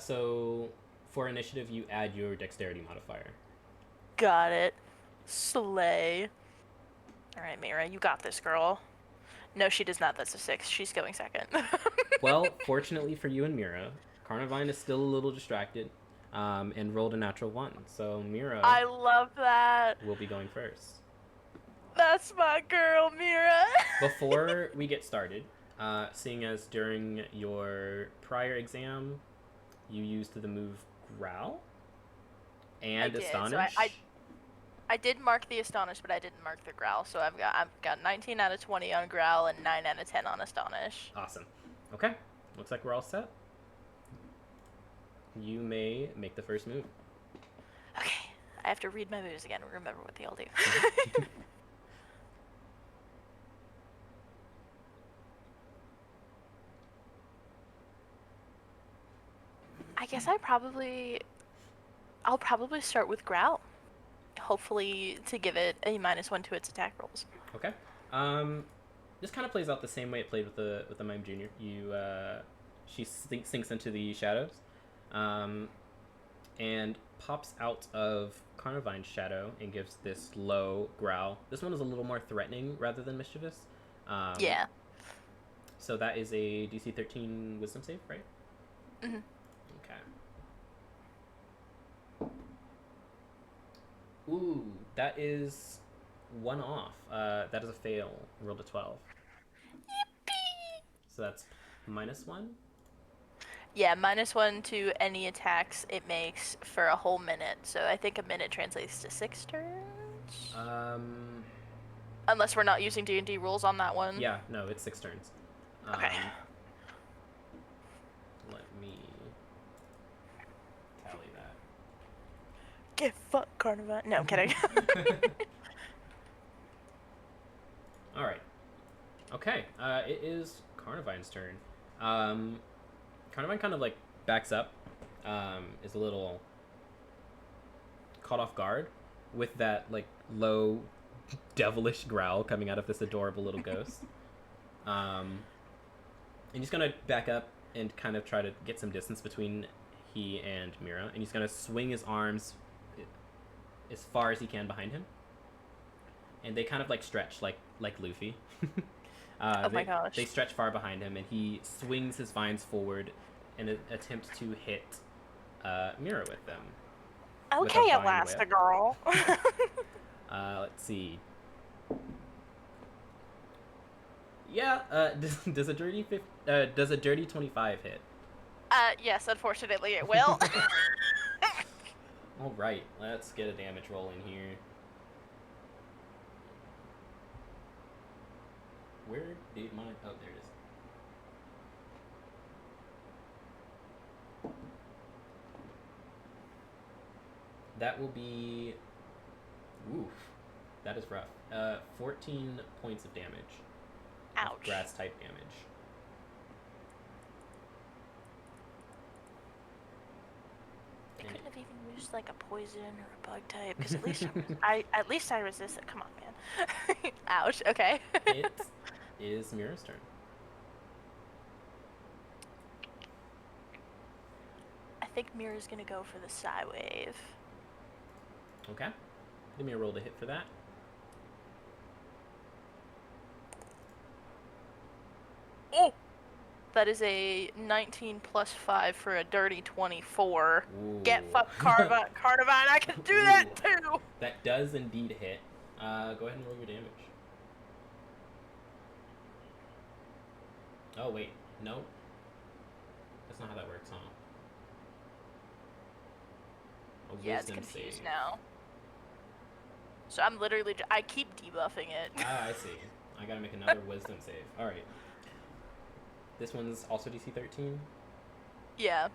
So for initiative, you add your dexterity modifier. Got it. Slay. Alright, Mira, you got this, girl. No, she does not. That's a 6. She's going second. Well, fortunately for you and Mira, Carnivine is still a little distracted, and rolled a natural 1. So Mira, I love that. will be going first. That's my girl, Mira. Before we get started, seeing as during your prior exam, you used the move Growl and Astonish. So I did mark the Astonish, but I didn't mark the Growl. So I've got 19 out of 20 on Growl and 9 out of 10 on Astonish. Awesome. Okay, looks like we're all set. You may make the first move. Okay, I have to read my moves again and remember what they all do. I guess I'll probably start with Growl. Hopefully to give it a -1 to its attack rolls. Okay. This kind of plays out the same way it played with the Mime Junior. She sinks into the shadows, and pops out of Carnavine's shadow and gives this low growl. This one is a little more threatening rather than mischievous. Yeah. So that is a DC 13 Wisdom save, right? Mm-hmm. Okay. Ooh, that is one off. That is a fail. Rolled a 12. Yippee! So that's -1. Yeah, -1 to any attacks it makes for a whole minute. So I think a minute translates to 6 turns. Unless we're not using D&D rules on that one. Yeah, no, it's 6 turns. Okay. Let me tally that. Get fucked, Carnivine. No, I'm kidding. All right. Okay. It is Carnivine's turn. Carnivine kind of like backs up, is a little caught off guard with that like low, devilish growl coming out of this adorable little ghost. And he's gonna back up and kind of try to get some distance between he and Mira, and he's gonna swing his arms as far as he can behind him, and they kind of like stretch like Luffy. Oh my gosh. They stretch far behind him, and he swings his vines forward in an attempt to hit Mira with them. Okay, Elastigirl. Let's see. Yeah, does a dirty 25 hit? Yes, unfortunately it will. All right, let's get a damage roll in here. Where did my... Oh, there it is. That will be... Oof. That is rough. 14 points of damage. Ouch. Grass type damage. I couldn't have even used like a poison or a bug type, because at least I resist it. Come on, man. Ouch. Okay. It is Mira's turn. I think Mira's gonna go for the Psy Wave. Okay. Give me a roll to hit for that. Oh! That is a 19 plus 5 for a dirty 24. Ooh. Get fucked, Carnivine. I can do that too! That does indeed hit. Go ahead and roll your damage. Oh, wait. No. That's not how that works, huh? Yeah, it's confused now. So I'm literally... I keep debuffing it. Ah, I see. I gotta make another wisdom save. Alright. This one's also DC 13? Yeah.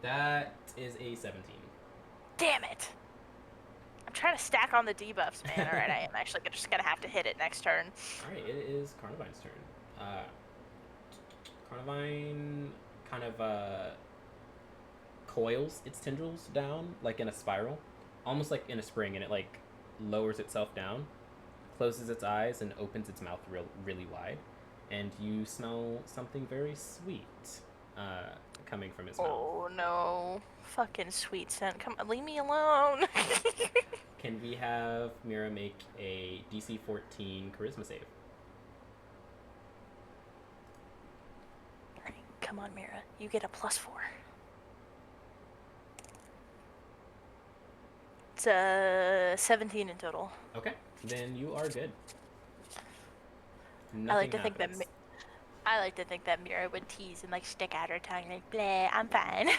That is a 17. Damn it! I'm trying to stack on the debuffs, man. Alright, I am actually just gonna have to hit it next turn. Alright, it is Carnivine's turn. Carnivine kind of coils its tendrils down like in a spiral, almost like in a spring, and it like lowers itself down, closes its eyes, and opens its mouth really wide, and you smell something very sweet coming from its mouth. Oh no. Fucking sweet scent. Come on, leave me alone. Can we have Mira make a DC 14 charisma save? Alright, come on, Mira. You get a +4. It's 17 in total. Okay, then you are good. I like to think that Mira would tease and like stick out her tongue like, bleh, I'm fine.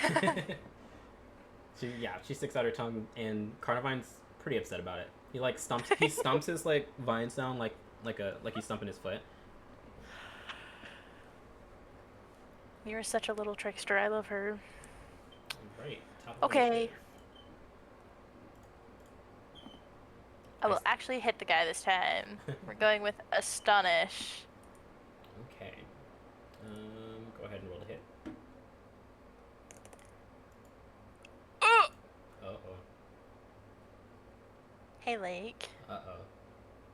She sticks out her tongue, and Carnivine's pretty upset about it. He like stumps his like vines down like he's stumping his foot. Mira's such a little trickster. I love her. Right. Okay. I will actually hit the guy this time. We're going with Astonish. Okay. Go ahead and roll a hit. Uh-oh. Hey, Lake. Uh-oh.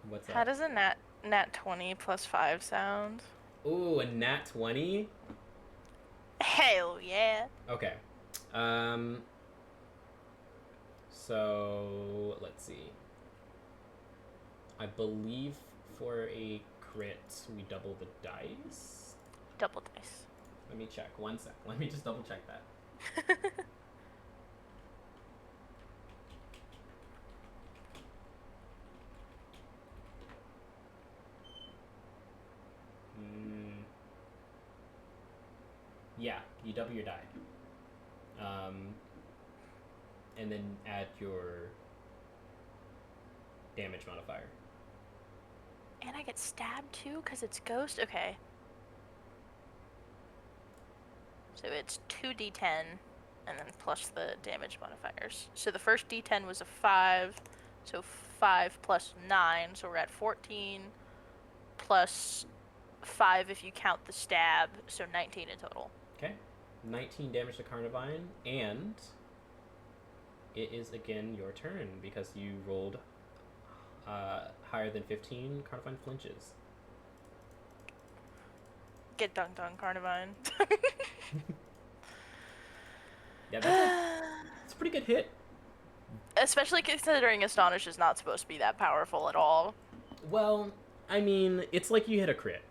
What's How up? does a nat 20 plus 5 sound? Ooh, a nat 20? Hell yeah. Okay. Um, so, let's see. I believe for a crit, we double the dice. Double dice. Let me check. One sec. Let me just double check that. Mm, yeah, you double your die. Um, and then add your damage modifier. And I get stabbed too because it's ghost? Okay. So it's 2d10 and then plus the damage modifiers. So the first d10 was a 5, so 5 plus 9, so we're at 14, plus 5 if you count the stab, so 19 in total. Okay. 19 damage to Carnivine, and it is again your turn because you rolled higher than 15. Carnivine flinches. Get dunked on, Carnivine. Yeah, it's a pretty good hit. Especially considering Astonish is not supposed to be that powerful at all. Well, I mean, it's like you hit a crit.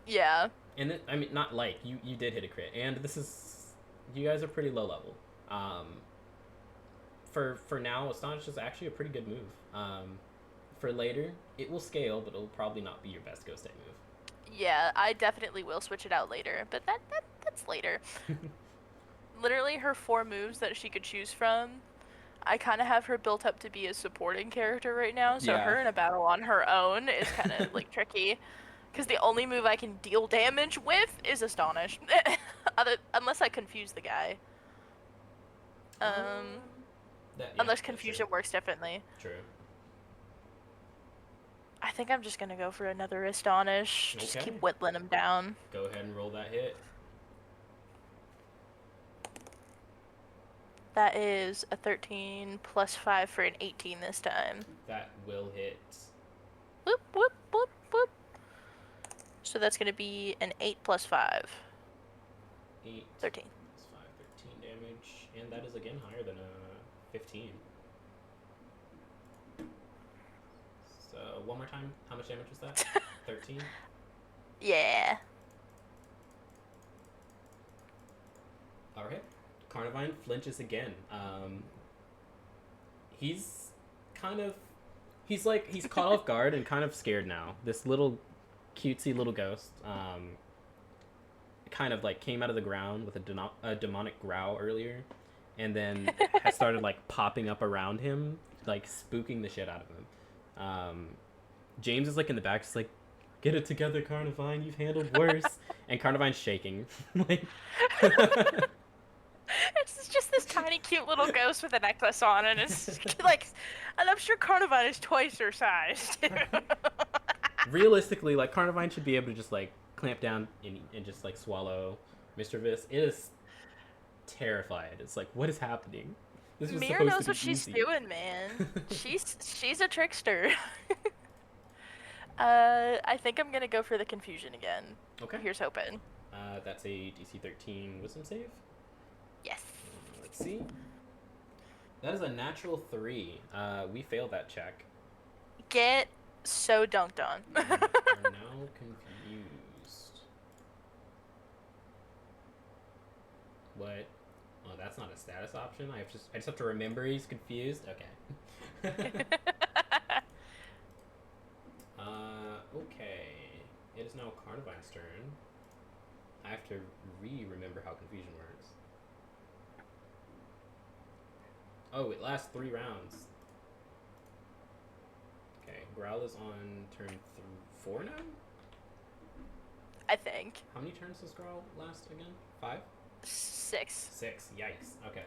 Yeah. And I mean, not like you did hit a crit, and this is you guys are pretty low level. For now, Astonish is actually a pretty good move. For later, it will scale, but it'll probably not be your best ghost type move. Yeah, I definitely will switch it out later, but that's later. Literally, her 4 moves that she could choose from, I kind of have her built up to be a supporting character right now, so Yeah. her in a battle on her own is kind of like tricky. Because the only move I can deal damage with is Astonish. Unless I confuse the guy. Unless confusion works differently. True. I think I'm just gonna go for another Astonish. Just keep whittling him down. Go ahead and roll that hit. That is a 13 plus 5 for an 18 this time. That will hit. Whoop, whoop, whoop, whoop. So that's gonna be an 8 plus 5. 8. 13. Plus 5, 13 damage. And that is again higher than a 15. So, one more time. How much damage was that? 13? Yeah. Alright. Carnivine flinches again. He's kind of... He's caught off guard and kind of scared now. This little cutesy little ghost kind of like came out of the ground with a demonic growl earlier, and then has started like popping up around him, like spooking the shit out of him. James is like in the back, just like, get it together, Carnivine, you've handled worse. And Carnivine's shaking. Like It's just this tiny cute little ghost with a necklace on, and it's like, and I'm sure Carnivine is twice her size too. Realistically, like Carnivine should be able to just like clamp down and just like swallow Misdreavus. It is terrified. It's like, what is happening? This was Mira supposed knows to be what she's easy. doing, man. She's a trickster. I think I'm gonna go for the confusion again. Okay. Here's hoping. That's a DC 13 Wisdom save. Yes. Let's see. That is a natural 3. We failed that check. Get so dunked on. We are now confused. What? Oh, that's not a status option. I just have to remember he's confused. Okay. Okay. It is now Carnivine's turn. I have to remember how confusion works. Oh, it lasts 3 rounds. Okay, Growl is on turn 4 now? I think. How many turns does Growl last again? 5? 6. 6. Yikes. Okay.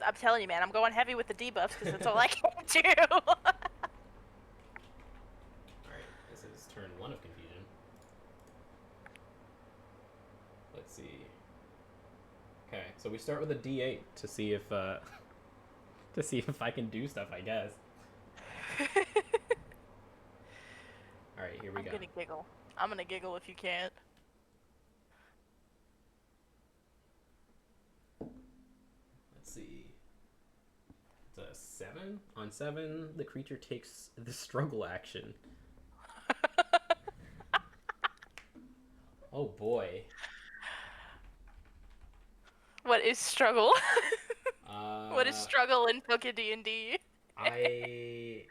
I'm telling you, man, I'm going heavy with the debuffs because that's all I can do. Alright, this is turn 1 of confusion. Let's see. Okay, so we start with a D8 to see if I can do stuff, I guess. All right, here we I'm go. gonna giggle. I'm gonna giggle if you can't. Let's see. It's a 7. On 7, the creature takes the struggle action. Oh boy. What is struggle? What is Uh, struggle in Poké D&D? I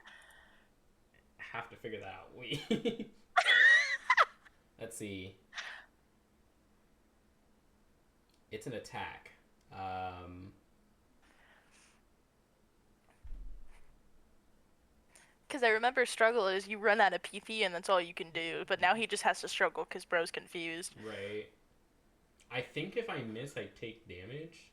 have to figure that out. Wait. Let's see. It's an attack. Because I remember struggle is you run out of PP and that's all you can do. But now he just has to struggle because bro's confused. Right. I think if I miss, I take damage.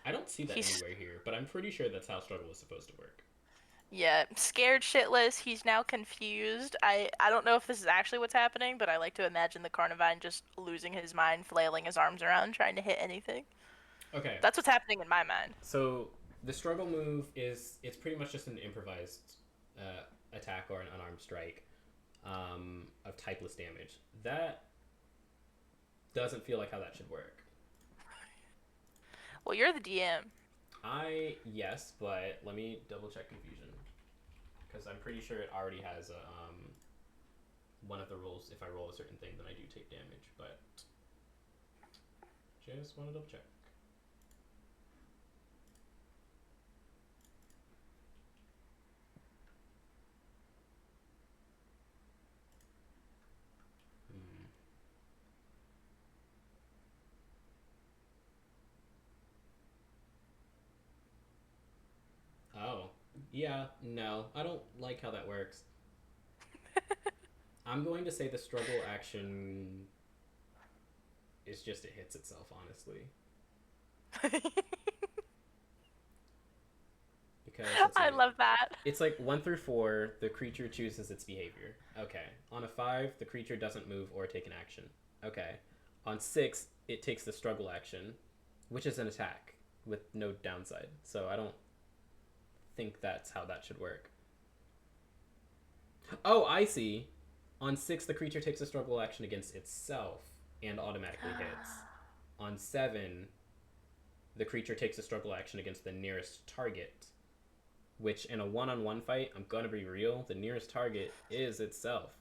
I don't see that He's anywhere here, but I'm pretty sure that's how struggle is supposed to work. yeah, scared shitless. He's now confused. I don't know if this is actually what's happening, but I like to imagine the Carnivine just losing his mind, flailing his arms around, trying to hit anything. Okay. That's what's happening in my mind. So the struggle move is it's pretty much just an improvised attack or an unarmed strike of typeless damage. That doesn't feel like how that should work. Well, you're the DM. Yes, but let me double check confusion because I'm pretty sure it already has a one of the rules. If I roll a certain thing, then I do take damage. But just want to double check. Oh, yeah, no, I don't like how that works. I'm going to say the struggle action is just it hits itself, honestly. Because I love that. it's like 1 through 4, the creature chooses its behavior. Okay. On a 5, the creature doesn't move or take an action. Okay. On 6, it takes the struggle action, which is an attack with no downside. So I don't think that's how that should work. Oh, I see. On 6, the creature takes a struggle action against itself and automatically hits. On 7, the creature takes a struggle action against the nearest target, which in a one-on-one fight, I'm gonna be real, the nearest target is itself.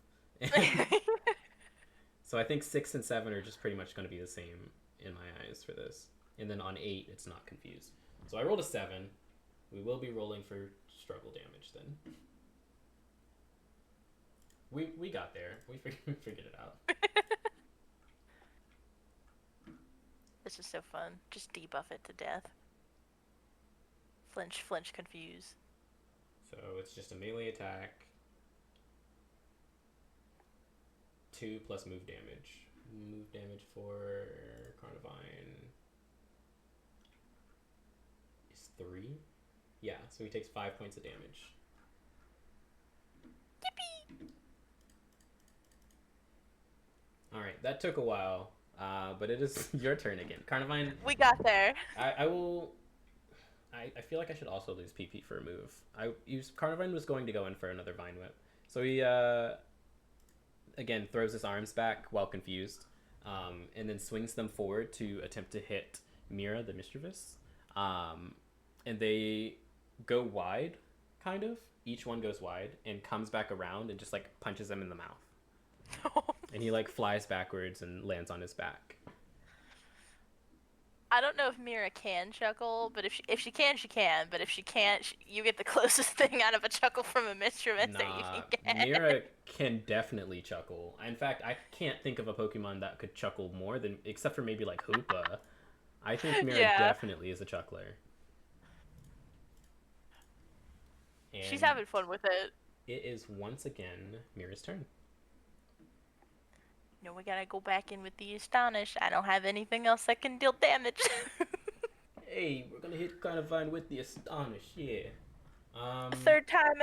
So I think 6 and 7 are just pretty much gonna be the same in my eyes for this. And then on 8, it's not confused. So I rolled a 7. We will be rolling for struggle damage then. We got there. We figured it out. This is so fun. Just debuff it to death. Flinch, flinch, confuse. So it's just a melee attack. 2 plus move damage. Move damage for Carnivine is 3. Yeah, so he takes 5 points of damage. Yippee! Alright, that took a while, but it is your turn again. Carnivine. We got there. I will. I feel like I should also lose PP for a move. Carnivine was going to go in for another Vine Whip. So he, again, throws his arms back while confused, and then swings them forward to attempt to hit Mira the Misdreavus. And they go wide, kind of. Each one goes wide and comes back around and just, like, punches him in the mouth. And he, like, flies backwards and lands on his back. I don't know if Mira can chuckle, but if she can, she can. But if she can't, you get the closest thing out of a chuckle from a Misdreavus that you can get. Mira can definitely chuckle. In fact, I can't think of a Pokemon that could chuckle more than, except for maybe like Hoopa. I think Mira definitely is a chuckler. And she's having fun with it. It is once again Mira's turn. No, we gotta go back in with the Astonish. I don't have anything else that can deal damage. Hey, we're gonna hit Carnivine with the Astonish, yeah. Third time.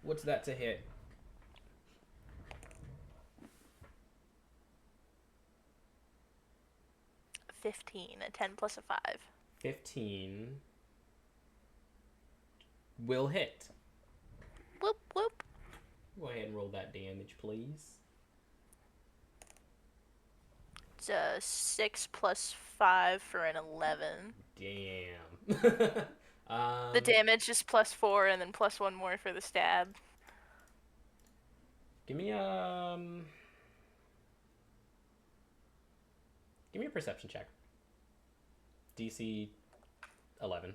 What's that to hit? 15. A 10 plus a 5. 15 will hit. Whoop, whoop. Go ahead and roll that damage, please. It's a 6 plus 5 for an 11. Damn. The damage is plus 4 and then plus 1 more for the stab. Give me a perception check. DC 11.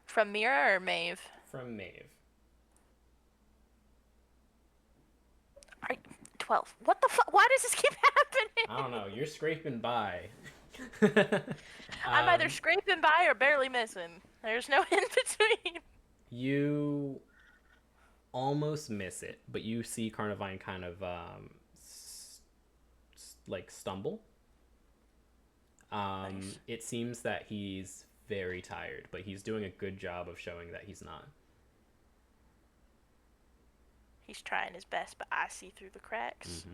From Mira or Maeve? From Maeve. 12. What the fuck? Why does this keep happening? I don't know. You're scraping by. I'm either scraping by or barely missing. There's no in between. You almost miss it, but you see Carnivine kind of stumble. Nice. It seems that he's very tired, but he's doing a good job of showing that he's not. He's trying his best, but I see through the cracks.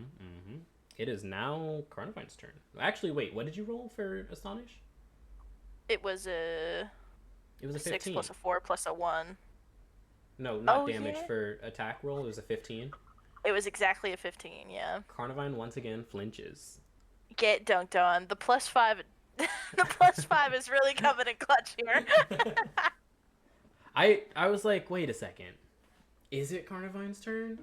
It is now Carnivine's turn. Actually, wait, what did you roll for Astonish? It was a 15. 6 plus a 4 plus a 1. No, not damage. For attack roll, it was a 15. It was exactly a 15, yeah. Carnivine once again flinches. Get dunked on. The plus 5 the plus 5 is really coming in clutch here. I was like, wait a second. Is it Carnivine's turn?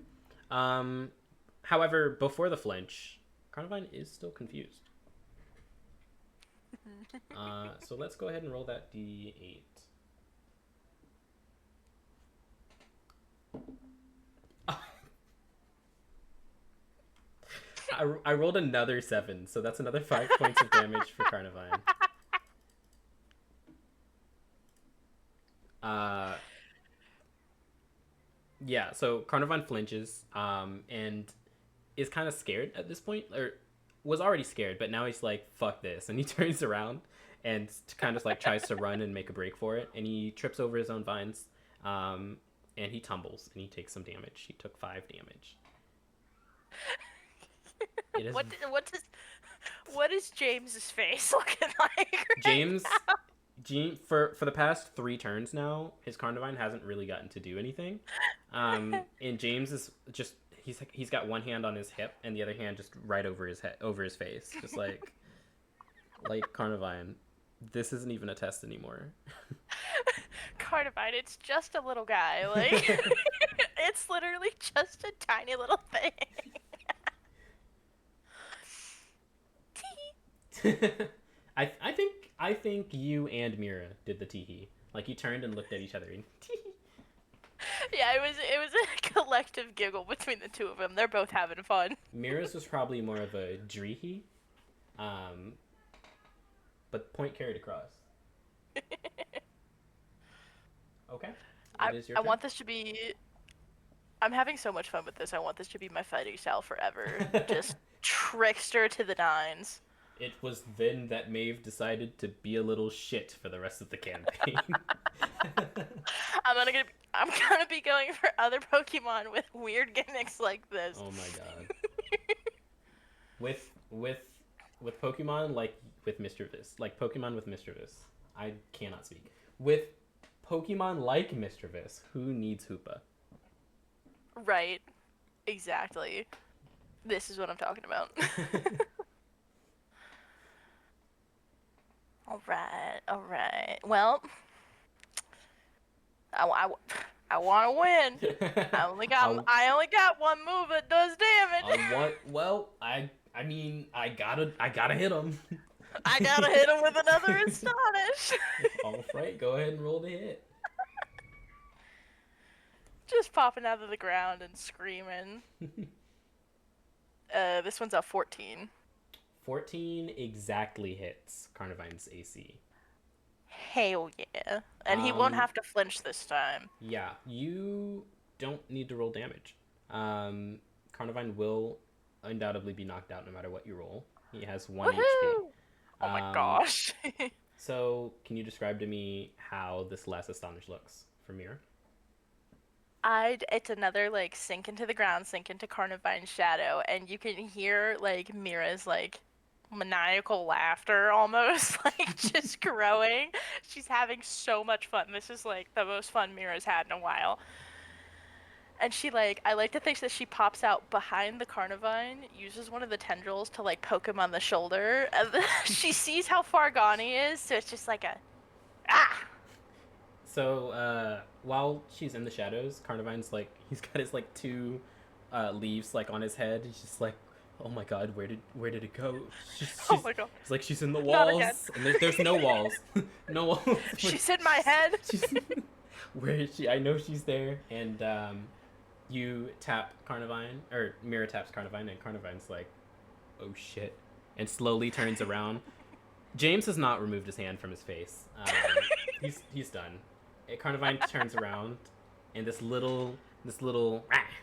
However, before the flinch, Carnivine is still confused. So let's go ahead and roll that D8. I rolled another 7, so that's another 5 points of damage for Carnivine. Yeah, so Carnivine flinches, and is kind of scared at this point, or was already scared, but now he's like, fuck this, and he turns around and kind of like tries to run and make a break for it, and he trips over his own vines, and he tumbles, and he takes some damage. He took 5 damage. It is... What is James's face looking like James... Now? For the past 3 turns now, his Carnivine hasn't really gotten to do anything. And James is just he's got one hand on his hip and the other hand just right over his head, over his face, just like Carnivine, this isn't even a test anymore. Carnivine, it's just a little guy, like it's literally just a tiny little thing. I think you and Mira did the tee-hee. Like, you turned and looked at each other and tee-hee. Yeah, it was a collective giggle between the two of them. They're both having fun. Mira's was probably more of a dree-hee. But point carried across. Okay. I want this to be... I'm having so much fun with this. I want this to be my fighting style forever. Just trickster to the nines. It was then that Maeve decided to be a little shit for the rest of the campaign. I'm gonna be going for other Pokemon with weird gimmicks like this. Oh my god. with Pokemon like with Misdreavus. Like Pokemon with Misdreavus. I cannot speak. With Pokemon like Misdreavus, who needs Hoopa? Right. Exactly. This is what I'm talking about. Alright. Well, I want to win. I only got one move that does damage. I mean, I gotta hit him. I gotta hit him with another Astonish. All right, go ahead and roll the hit. Just popping out of the ground and screaming. This one's a 14. 14 exactly hits Carnivine's AC. Hell yeah. And he won't have to flinch this time. Yeah, you don't need to roll damage. Carnivine will undoubtedly be knocked out no matter what you roll. He has 1 HP. Oh my gosh. So, can you describe to me how this last Astonish looks for Mira? It's another, like, sink into the ground, sink into Carnivine's shadow, and you can hear, like, Mira's, like, maniacal laughter almost, like just growing. She's having so much fun. This is like the most fun Mira's had in a while. And she like, I like to think that she pops out behind the Carnivine, uses one of the tendrils to like poke him on the shoulder, and then she sees how far gone he is, so it's just like a ah. So while she's in the shadows, Carnivine's like he's got his like two leaves like on his head. He's just like, oh my god, where did it go? Oh my god. It's like she's in the Not again. walls, and there's no walls, no walls. She's in my head. She's, where is she? I know she's there. And you tap Carnivine, or Mira taps Carnivine, and Carnivine's like, oh shit, and slowly turns around. James has not removed his hand from his face. He's done. Carnivine turns around, and this little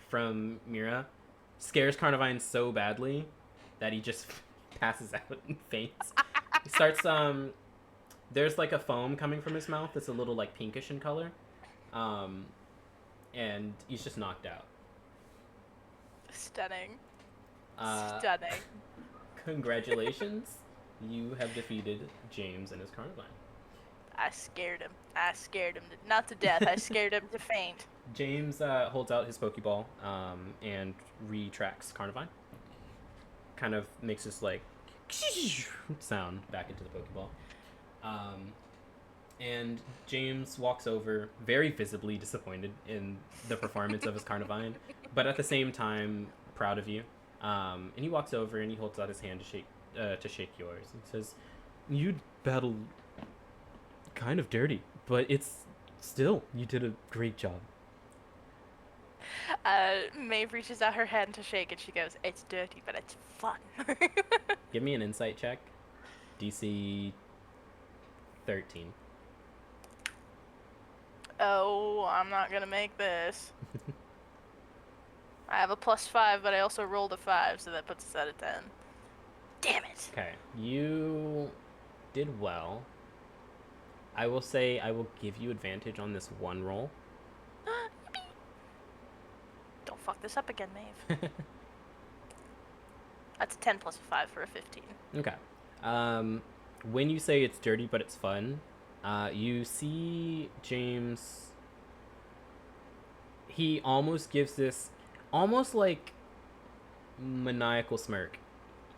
from Mira scares Carnivine so badly that he just passes out and faints. He starts there's like a foam coming from his mouth that's a little like pinkish in color. And he's just knocked out. Stunning. Stunning. Congratulations. You have defeated James and his Carnivine. I scared him. Not to death. I scared him to faint. James holds out his Pokeball and retracts Carnivine. Kind of makes this like sound back into the Pokeball. And James walks over, very visibly disappointed in the performance of his Carnivine, but at the same time proud of you. And he walks over and he holds out his hand to shake yours. He says, "You battled kind of dirty, but it's still, you did a great job." Maeve reaches out her hand to shake, and she goes, "It's dirty, but it's fun." Give me an insight check. DC 13. Oh, I'm not gonna make this. I have a +5, but I also rolled a 5, so that puts us at a 10. Damn it! Okay, you did well. I will say I will give you advantage on this one roll. Don't fuck this up again, Maeve. That's a 10 plus a 5 for a 15. Okay. When you say it's dirty but it's fun, you see James. He almost gives this, almost like maniacal smirk.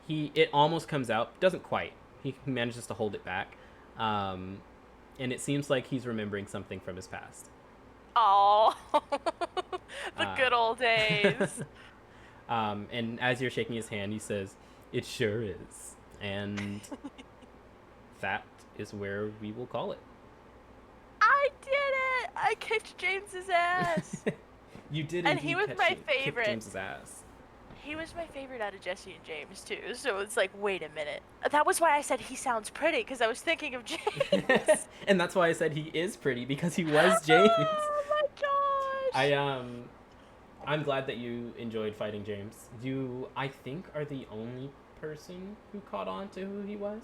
It almost comes out, doesn't quite. He manages to hold it back, and it seems like he's remembering something from his past. Oh, the good old days. And as you're shaking his hand, he says, "It sure is," and that is where we will call it. I did it! I kicked James's ass. You did, and he was my favorite. James's ass. He was my favorite out of Jesse and James too. So it's like, wait a minute. That was why I said he sounds pretty, because I was thinking of James. And that's why I said he is pretty, because he was James. Oh my gosh! I'm glad that you enjoyed fighting James. You, I think, are the only person who caught on to who he was.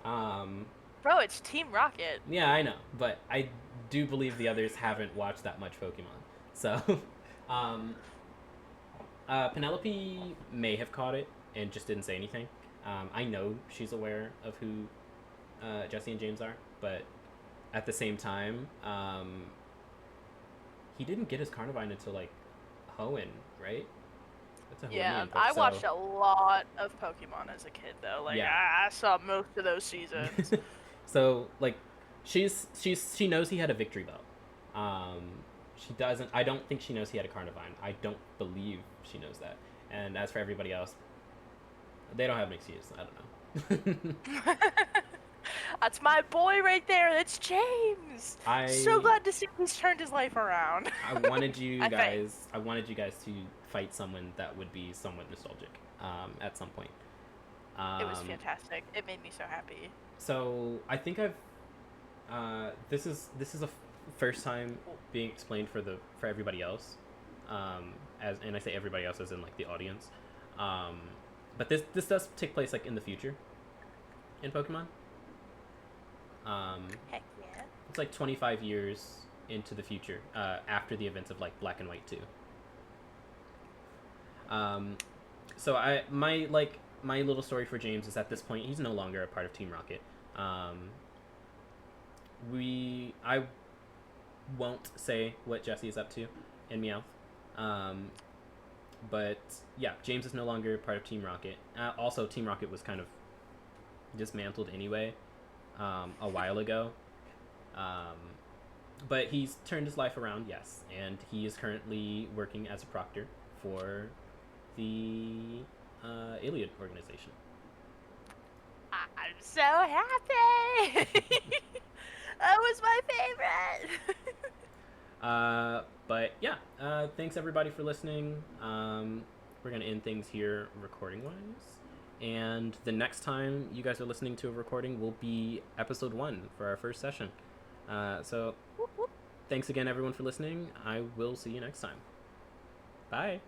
Bro, it's Team Rocket. Yeah, I know, but I do believe the others haven't watched that much Pokemon. So, Penelope may have caught it and just didn't say anything. I know she's aware of who Jesse and James are, but at the same time, he didn't get his Carnivine until like Hoenn, right? That's a Yeah, Hoenn book, I watched a lot of Pokemon as a kid though. Like Yeah. I saw most of those seasons. So like, she knows he had a victory belt. She doesn't. I don't think she knows he had a Carnivine. I don't believe she knows that. And as for everybody else, they don't have an excuse. I don't know. That's my boy right there. That's James. So glad to see he's turned his life around. I wanted you guys. I wanted you guys to fight someone that would be somewhat nostalgic. At some point. It was fantastic. It made me so happy. So I think I've. This is a first time being explained for everybody else. And I say everybody else as in like the audience. But this does take place like in the future. In Pokemon. Heck yeah. It's like 25 years into the future, after the events of like Black and White 2. So my my little story for James is at this point he's no longer a part of Team Rocket. I won't say what Jesse is up to in Meowth. But yeah, James is no longer part of Team Rocket. Also, Team Rocket was kind of dismantled anyway a while ago. But he's turned his life around, yes, and he is currently working as a proctor for the Iliad organization. I'm so happy. That was my favorite. But yeah, thanks everybody for listening. We're gonna end things here recording wise, and the next time you guys are listening to a recording will be episode 1 for our first session. So thanks again everyone for listening. I will see you next time. Bye.